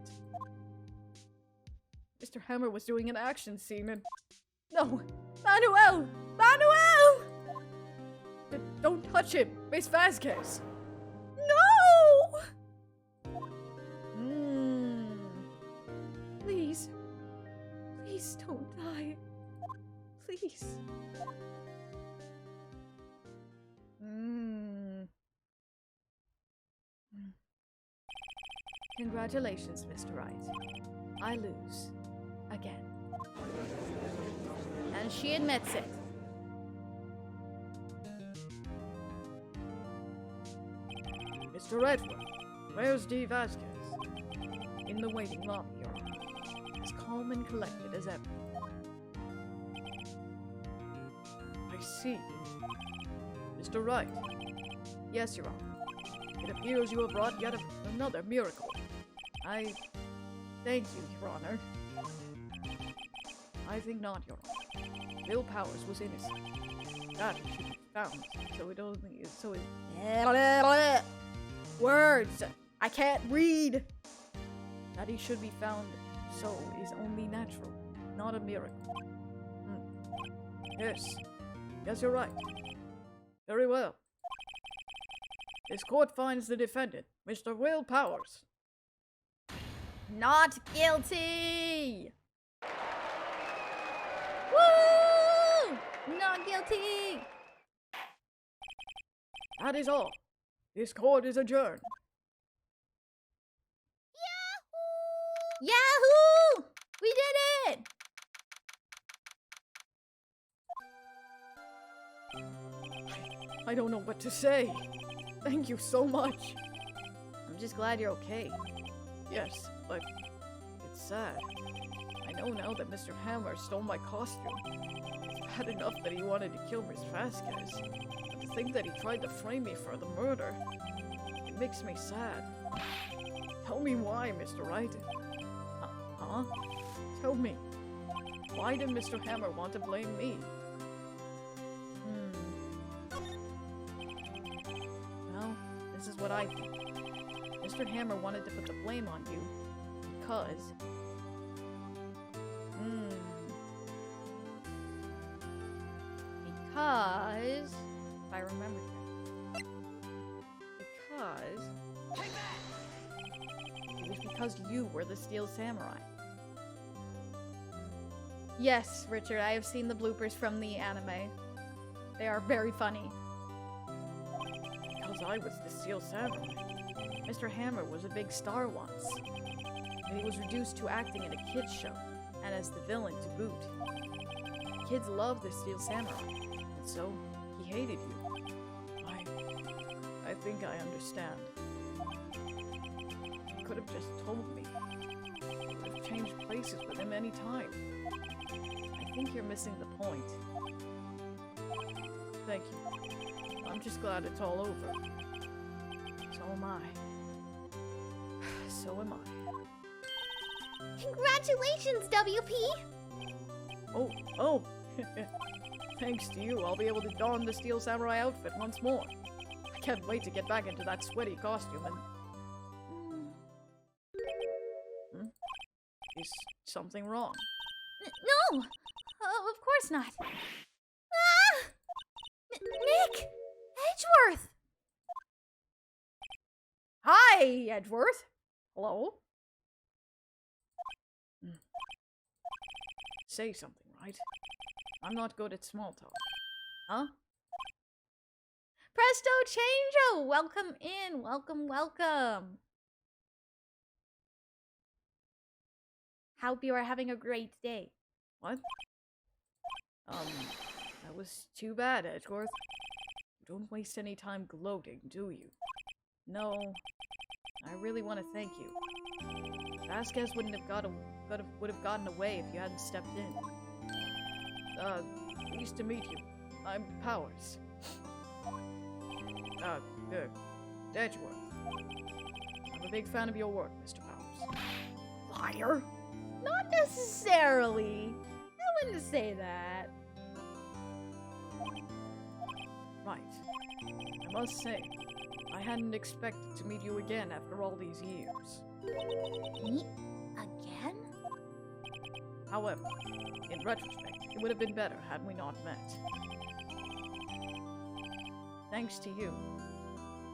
Mr. Hammer was doing an action scene and... No! Manuel! Manuel! Don't touch him! Miss Vasqez! No! Please. Please don't die. Please. Congratulations, Mr. Wright. I lose. Again. And she admits it. Mr. Redwood, where's Dee Vasqez? In the waiting lobby, Your Honor. As calm and collected as ever. I see. Mr. Wright. Yes, Your Honor. It appears you have wrought yet another miracle. I thank you, Your Honor. I think not, Your Honor. Will Powers was innocent. That should be found, so it only is so it... Words! I can't read! That he should be found so is only natural, not a miracle. Yes. Yes, you're right. Very well. This court finds the defendant, Mr. Will Powers. Not guilty! Woo! Not guilty! That is all. This court is adjourned. Yahoo! We did it! I don't know what to say. Thank you so much. I'm just glad you're okay. Yes, but it's sad. I know now that Mr. Hammer stole my costume. It's bad enough that he wanted to kill Miss Vasqez, but to think that he tried to frame me for the murder, it makes me sad. Tell me why, Mr. Wright. Huh? Tell me. Why did Mr. Hammer want to blame me? Well, this is what I think. Mr. Hammer wanted to put the blame on you because... Because... If I remember Because... It was because you were the Steel Samurai. Yes, Richard, I have seen the bloopers from the anime. They are very funny. Because I was the Steel Samurai. Mr. Hammer was a big star once. And he was reduced to acting in a kids show, and as the villain to boot. Kids loved the Steel Samurai, and so he hated you. I think I understand. You could have just told me. You could have changed places with him any time. I think you're missing the point. Thank you. I'm just glad it's all over. So am I. So am I. Congratulations, WP! Oh. Thanks to you, I'll be able to don the Steel Samurai outfit once more. I can't wait to get back into that sweaty costume and... Is something wrong? No! Of course not. Ah! Nick! Edgeworth! Hi, Edgeworth! Hello? Say something, right? I'm not good at small talk. Huh? Presto Changeo! Welcome in! Welcome! Hope you are having a great day. What? That was too bad, Edgeworth. Don't waste any time gloating, do you? No, I really want to thank you. Vasqez would have gotten away if you hadn't stepped in. Pleased to meet you. I'm Powers. Good. Edgeworth. I'm a big fan of your work, Mr. Powers. Liar? Not necessarily. I wouldn't say that. Right. I must say, I hadn't expected to meet you again after all these years. Meet again? However, in retrospect, it would have been better had we not met. Thanks to you,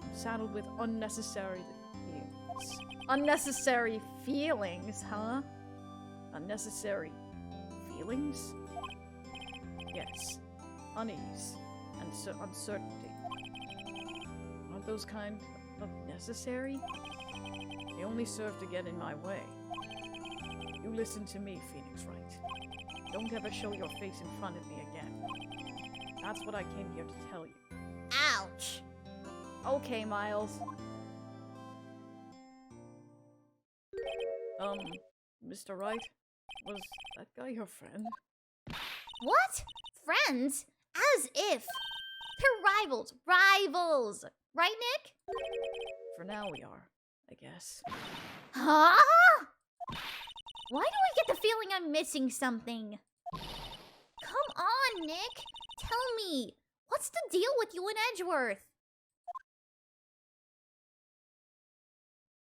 I'm saddled with unnecessary feelings. Unnecessary feelings, huh? Unnecessary feelings? Yes. Unease and uncertainty. Aren't those kind of necessary? They only serve to get in my way. You listen to me, Phoenix Wright. Don't ever show your face in front of me again. That's what I came here to tell you. Ouch. Okay, Miles. Mr. Wright? Was that guy your friend? What? Friends? As if. They're rivals. Rivals! Right, Nick? For now we are, I guess. Huh? Why do I get the feeling I'm missing something? Come on, Nick. Tell me. What's the deal with you and Edgeworth?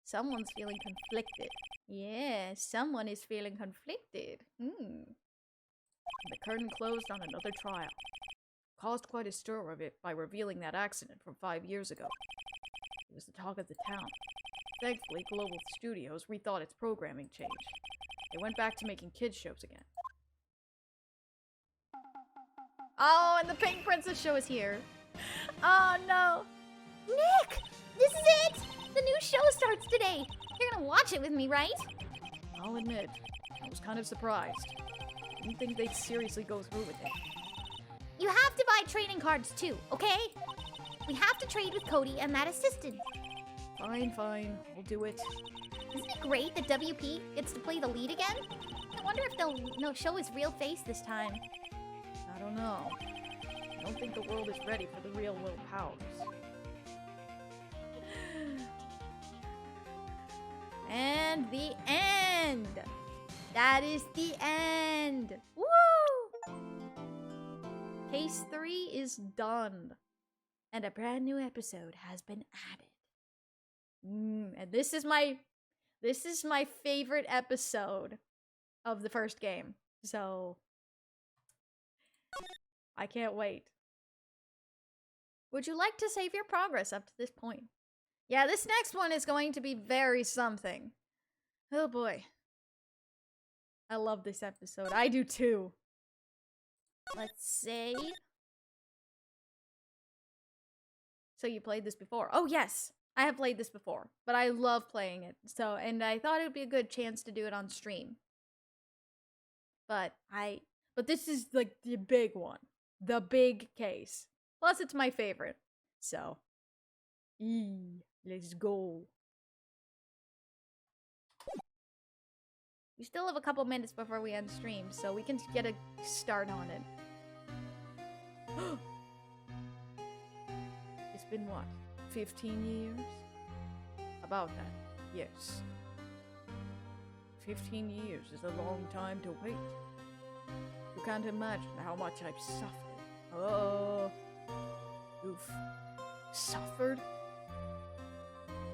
Someone's feeling conflicted. Yeah, someone is feeling conflicted. The curtain closed on another trial. Caused quite a stir of it by revealing that accident from 5 years ago. It was the talk of the town. Thankfully, Global Studios rethought its programming change. They went back to making kids shows again. Oh, and the Pink Princess show is here. Oh, no. Nick, this is it. The new show starts today. You're gonna watch it with me, right? I'll admit, I was kind of surprised. I didn't think they'd seriously go through with it. You have to buy trading cards too, okay? We have to trade with Cody and that assistant. Fine, we'll do it. Isn't it great that WP gets to play the lead again? I wonder if they'll show his real face this time. I don't know. I don't think the world is ready for the real Will Powers. And the end! That is the end! Woo! Case 3 is done. And a brand new episode has been added. And this is my favorite episode of the first game. So I can't wait. Would you like to save your progress up to this point? Yeah, this next one is going to be very something. Oh boy. I love this episode. I do too. Let's save. So you played this before? Oh yes, I have played this before, but I love playing it. And I thought it would be a good chance to do it on stream. But this is like the big one. The big case. Plus it's my favorite. So, let's go. We still have a couple minutes before we end stream, so we can get a start on it. been what, 15 years? About that, yes. 15 years is a long time to wait. You can't imagine how much I've suffered. Oh, you've suffered?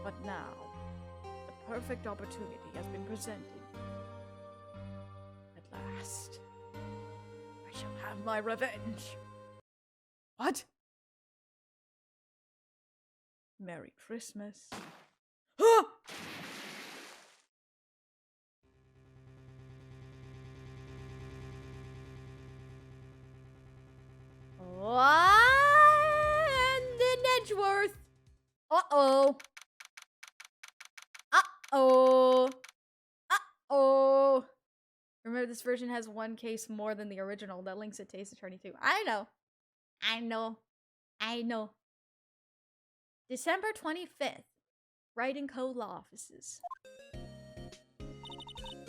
But now, the perfect opportunity has been presented. At last, I shall have my revenge. What? Merry Christmas. Ah! Landon Edgeworth. Uh-oh. Uh-oh. Uh-oh. Remember, this version has one case more than the original that links it to Ace Attorney 2. I know. December 25th. Wright & Co. Law Offices.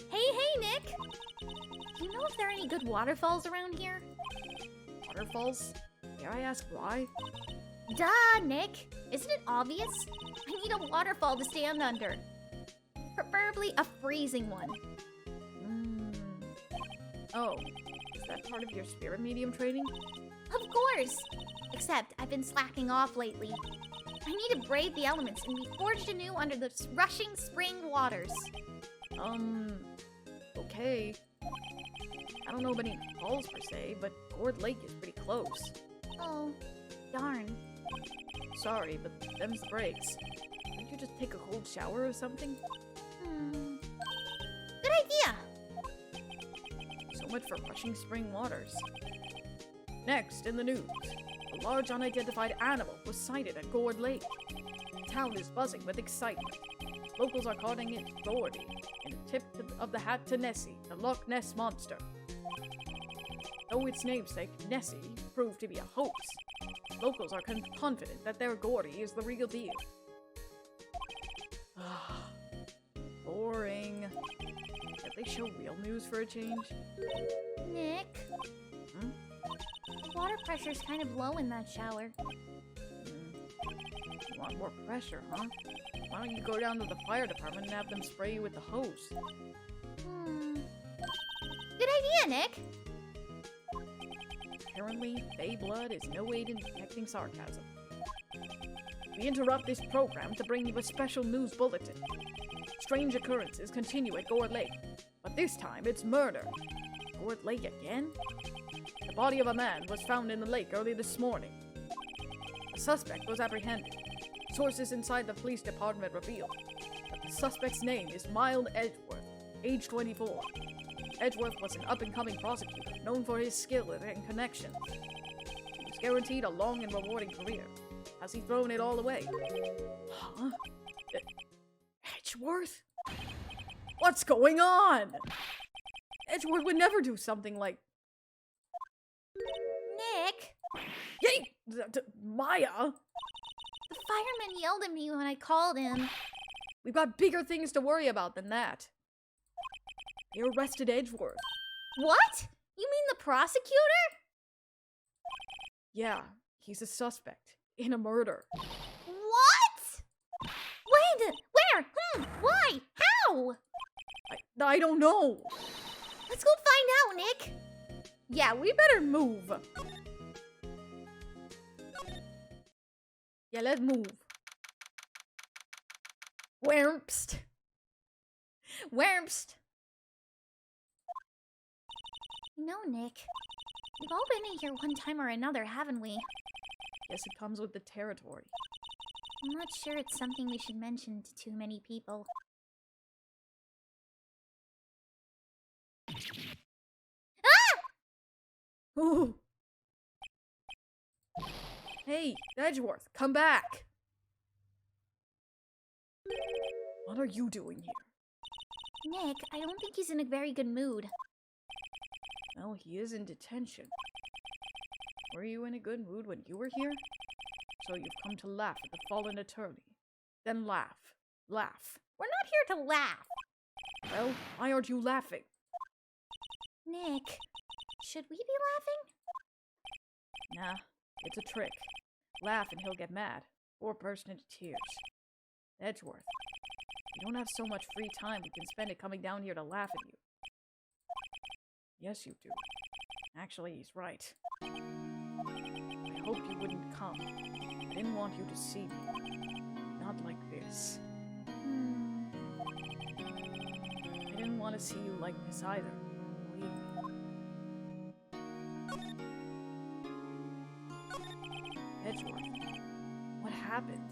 Hey, Nick! Do you know if there are any good waterfalls around here? Waterfalls? Dare I ask why? Duh, Nick! Isn't it obvious? I need a waterfall to stand under. Preferably a freezing one. Oh, is that part of your spirit medium training? Of course! Except I've been slacking off lately. I need to brave the elements and be forged anew under the rushing spring waters. Okay. I don't know of any falls per se, but Gourd Lake is pretty close. Oh, darn. Sorry, but them's the breaks. Can't you just take a cold shower or something? Good idea! So much for rushing spring waters. Next, in the news, a large unidentified animal was sighted at Gourd Lake. The town is buzzing with excitement. Locals are calling it Gordy, and a tip of the hat to Nessie, the Loch Ness monster. Though its namesake, Nessie, proved to be a hoax, locals are confident that their Gordy is the real deal. Boring. Can't they show real news for a change? Nick? The water pressure's kind of low in that shower. You want more pressure, huh? Why don't you go down to the fire department and have them spray you with the hose? Good idea, Nick! Apparently, Fey blood is no aid in detecting sarcasm. We interrupt this program to bring you a special news bulletin. Strange occurrences continue at Gourd Lake, but this time it's murder. Gourd Lake again? The body of a man was found in the lake early this morning. The suspect was apprehended. Sources inside the police department revealed that the suspect's name is Mild Edgeworth, age 24. Edgeworth was an up-and-coming prosecutor, known for his skill and connections. He was guaranteed a long and rewarding career. Has he thrown it all away? Huh? Edgeworth? What's going on? Edgeworth would never do something like... Nick! Yay! Maya? The fireman yelled at me when I called him. We've got bigger things to worry about than that. They arrested Edgeworth. What? You mean the prosecutor? Yeah, he's a suspect in a murder. What? When? Where? Why? How? I don't know. Let's go find out, Nick. Yeah, we better move. Yeah, let's move. Whermst. Whermst. No, Nick. We've all been in here one time or another, haven't we? Guess it comes with the territory. I'm not sure it's something we should mention to too many people. Ah! Ooh. Hey, Edgeworth, come back! What are you doing here? Nick, I don't think he's in a very good mood. Well, he is in detention. Were you in a good mood when you were here? So you've come to laugh at the fallen attorney. Then laugh. Laugh. We're not here to laugh. Well, why aren't you laughing? Nick, should we be laughing? Nah, it's a trick. Laugh and he'll get mad. Poor person into tears. Edgeworth, you don't have so much free time. We can spend it coming down here to laugh at you. Yes, you do. Actually, he's right. I hoped you wouldn't come. I didn't want you to see me. Not like this. I didn't want to see you like this either. Believe me. Edgeworth, what happened?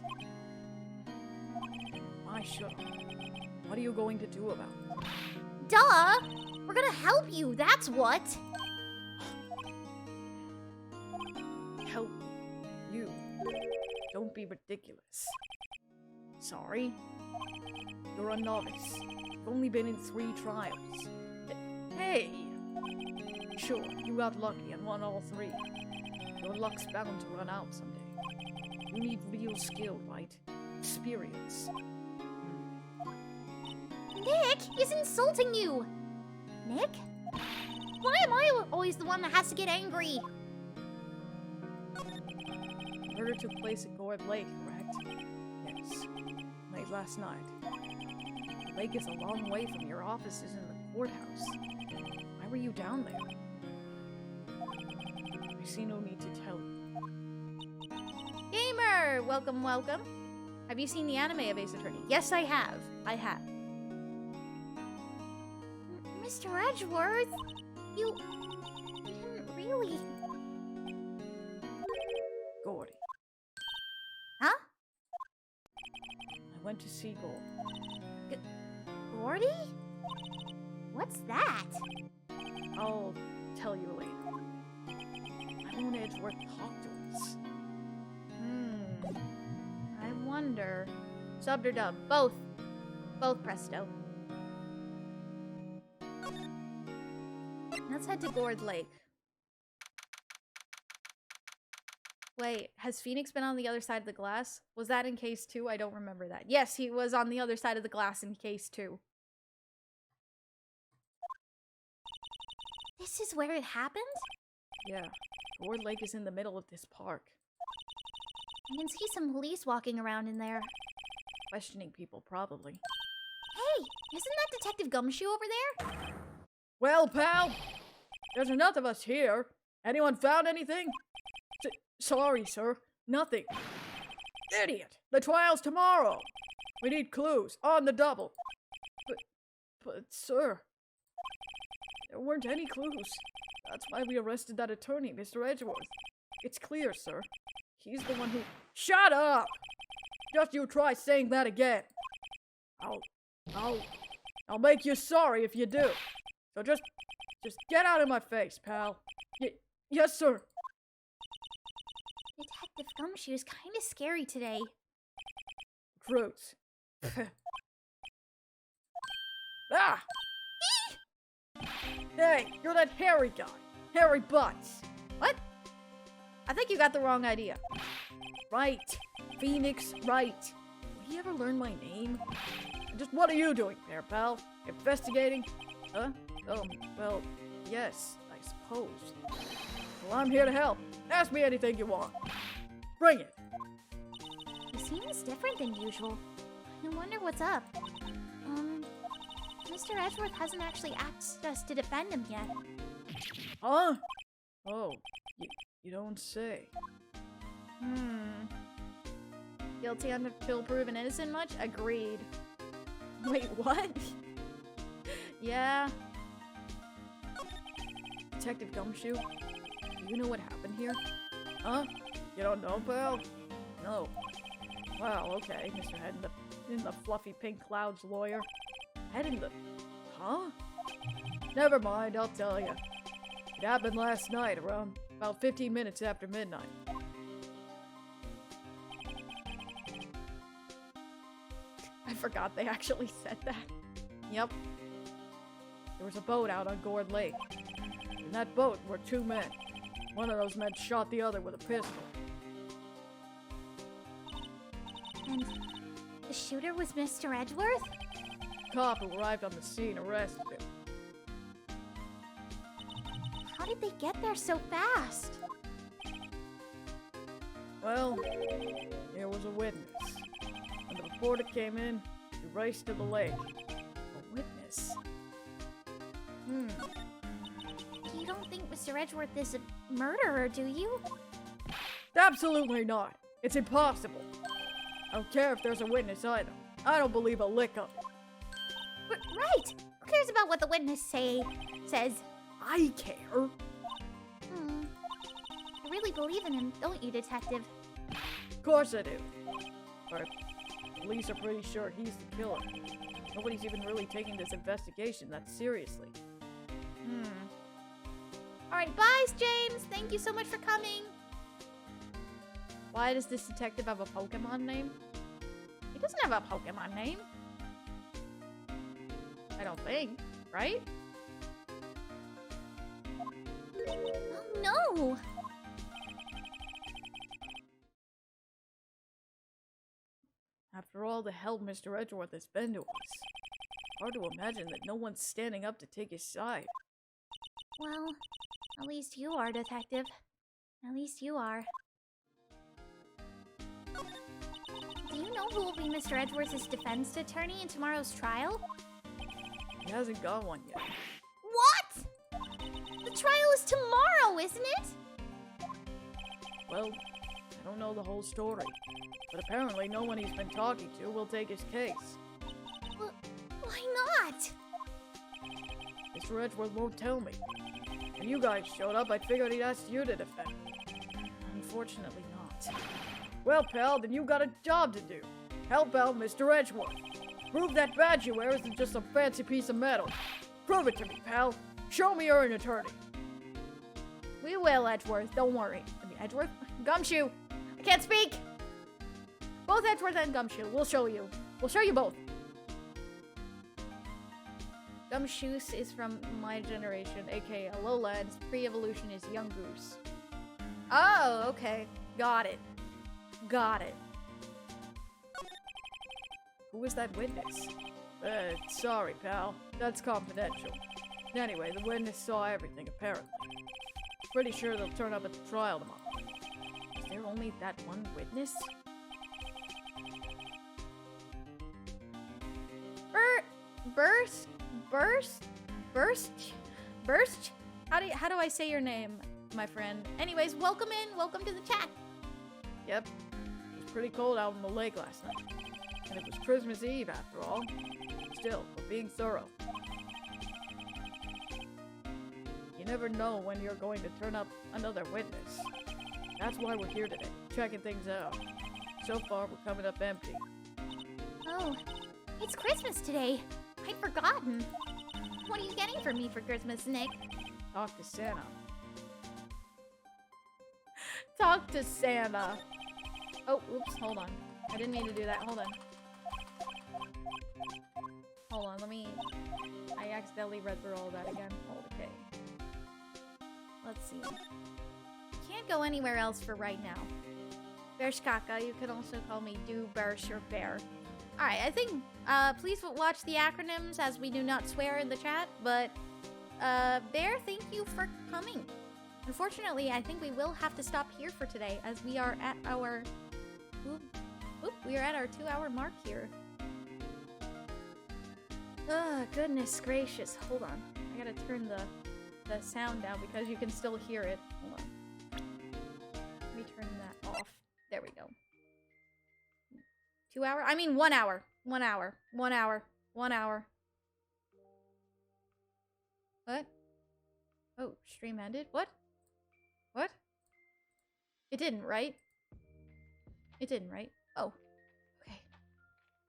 Why should I? What are you going to do about it? Duh! We're gonna help you, that's what! Help me. You. Don't be ridiculous. Sorry? You're a novice. You've only been in 3 trials. Hey! Sure, you got lucky and won all 3. Your luck's bound to run out someday. You need real skill, right? Experience. Nick, he's insulting you! Nick? Why am I always the one that has to get angry? Murder took place at Gourd Lake, correct? Yes. Late last night. The lake is a long way from your offices in the courthouse. Why were you down there? I see no need to tell you. Gamer! Welcome, welcome. Have you seen the anime of Ace Attorney? Yes, I have. I have. Mr. Edgeworth, you didn't really... Gordy. Huh? I went to see Gold. Gordy? What's that? I'll tell you later. I want Edgeworth to talk to us. I wonder. Subbed or dubbed? Both. Both, presto. Let's head to Gourd Lake. Wait, has Phoenix been on the other side of the glass? Was that in case 2? I don't remember that. Yes, he was on the other side of the glass in case 2. This is where it happened? Yeah, Gourd Lake is in the middle of this park. I can see some police walking around in there. Questioning people, probably. Hey, isn't that Detective Gumshoe over there? Well, pal, there's enough of us here. Anyone found anything? Sorry, sir. Nothing. Idiot! The trial's tomorrow! We need clues, on the double. But, sir, there weren't any clues. That's why we arrested that attorney, Mr. Edgeworth. It's clear, sir. He's the one who— Shut up! Just you try saying that again. I'll make you sorry if you do. So just get out of my face, pal. Yes, sir. Detective Gumshoe is kind of scary today. Fruits. Ah! Hey, you're that hairy guy. Hairy Butts. What? I think you got the wrong idea. Wright. Phoenix Wright. Will he ever learn my name? Just what are you doing there, pal? Investigating? Huh? Well, yes, I suppose. Well, I'm here to help. Ask me anything you want. Bring it. He seems different than usual. I wonder what's up. Mr. Edgeworth hasn't actually asked us to defend him yet. Huh? Oh, you don't say. Guilty until proven innocent much? Agreed. Wait, what? Yeah. Detective Gumshoe, do you know what happened here? Huh? You don't know, pal? No. Well, okay, Mr. Head in the fluffy pink clouds lawyer. Head in the... Huh? Never mind, I'll tell you. It happened last night, around about 15 minutes after midnight. I forgot they actually said that. Yep. There was a boat out on Gourd Lake. In that boat were 2 men. One of those men shot the other with a pistol. And the shooter was Mr. Edgeworth? The cop who arrived on the scene arrested him. How did they get there so fast? Well, there was a witness. When the reporter came in, we raced to the lake. A witness? You don't think Mr. Edgeworth is a murderer, do you? Absolutely not. It's impossible. I don't care if there's a witness either. I don't believe a lick of it. Right! Who cares about what the witness says? I care. You really believe in him, don't you, Detective? Of course I do. But police are pretty sure he's the killer. Nobody's even really taking this investigation that seriously. Alright, bye, James! Thank you so much for coming! Why does this detective have a Pokemon name? He doesn't have a Pokemon name. I don't think, right? Oh no! After all the help Mr. Edgeworth has been to us, hard to imagine that no one's standing up to take his side. Well, at least you are, Detective. At least you are. Do you know who will be Mr. Edgeworth's defense attorney in tomorrow's trial? He hasn't got one yet. What? The trial is tomorrow, isn't it? Well, I don't know the whole story, but apparently no one he's been talking to will take his case. Why not? Mr. Edgeworth won't tell me. When you guys showed up, I figured he'd ask you to defend him. Unfortunately not. Well, pal, then you got a job to do. Help out Mr. Edgeworth. Prove that badge you wear isn't just some fancy piece of metal. Prove it to me, pal. Show me you're an attorney. We will, Edgeworth. Don't worry. I mean, Edgeworth? Gumshoe. I can't speak. Both Edgeworth and Gumshoe. We'll show you. We'll show you both. Gumshoe is from my generation, aka Alola, and pre-evolution is Young Goose. Oh, okay. Got it. Got it. Who was that witness? Sorry, pal. That's confidential. Anyway, the witness saw everything, apparently. Pretty sure they'll turn up at the trial tomorrow. Is there only that one witness? Burst? How do I say your name, my friend? Anyways, welcome in. Welcome to the chat. Yep. It was pretty cold out on the lake last night. And it was Christmas Eve, after all. Still, we're being thorough. You never know when you're going to turn up another witness. That's why we're here today, checking things out. So far, we're coming up empty. Oh, it's Christmas today. I'd forgotten. What are you getting for me for Christmas, Nick? Talk to Santa. Talk to Santa. Oh, oops, hold on. I didn't mean to do that. Hold on. Hold on, I accidentally read through all that again. Okay. Let's see. Can't go anywhere else for right now. Bershkaka, you could also call me Do Bersh or Bear. Alright, I think, please watch the acronyms as we do not swear in the chat, but, Bear, thank you for coming. Unfortunately, I think we will have to stop here for today as we are at our, we are at our 2-hour mark here. Oh, goodness gracious. Hold on. I gotta turn the sound down because you can still hear it. Hold on. Let me turn that off. There we go. 2 hour? I mean 1 hour. 1 hour. 1 hour. 1 hour. What? Oh, stream ended? What? What? It didn't, right? It didn't, right? Oh. Okay.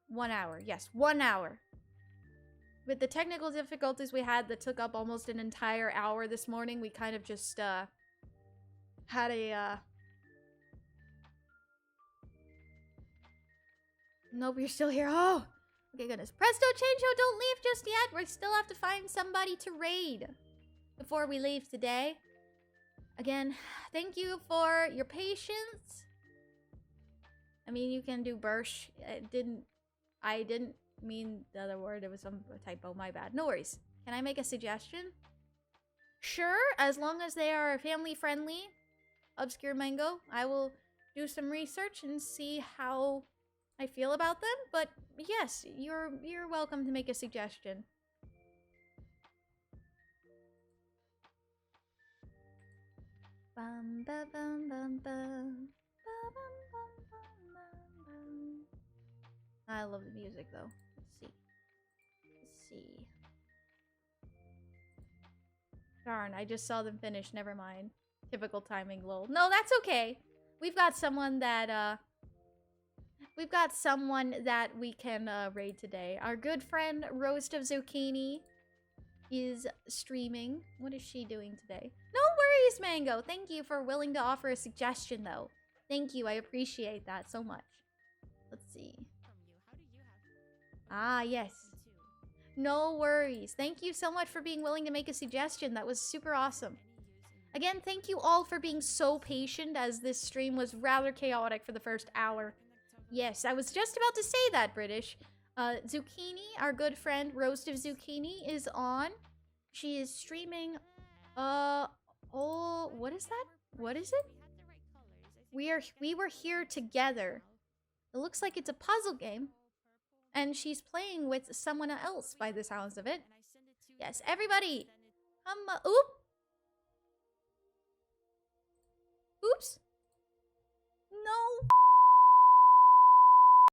1 hour. Yes, 1 hour. With the technical difficulties we had that took up almost an entire hour this morning, we kind of just, had a, Nope, you're still here. Oh! Okay, goodness. Presto Changeo, don't leave just yet. We still have to find somebody to raid before we leave today. Again, thank you for your patience. I mean, you can do Bursh. I didn't mean the other word. It was some typo. My bad. No worries. Can I make a suggestion? Sure, as long as they are family friendly. Obscure Mango. I will do some research and see how I feel about them. But yes, you're welcome to make a suggestion. Bum ba bum bum bum. Ba bum bum bum bum bum. I love the music though. Let's see. Let's see. Darn, I just saw them finish. Never mind. Typical timing, lol. No, that's okay. We've got someone that we can raid today. Our good friend Roast of Zucchini is streaming. What is she doing today? No worries, Mango. Thank you for willing to offer a suggestion, though. Thank you. I appreciate that so much. Let's see. Ah, yes. No worries. Thank you so much for being willing to make a suggestion. That was super awesome. Again, thank you all for being so patient, as this stream was rather chaotic for the first hour. Yes, I was just about to say that, British. Zucchini, our good friend Roast of Zucchini, is on. She is streaming. Oh, what is that? What is it? We were here together. It looks like it's a puzzle game. And she's playing with someone else by the sounds of it. Yes, everybody, come, oop!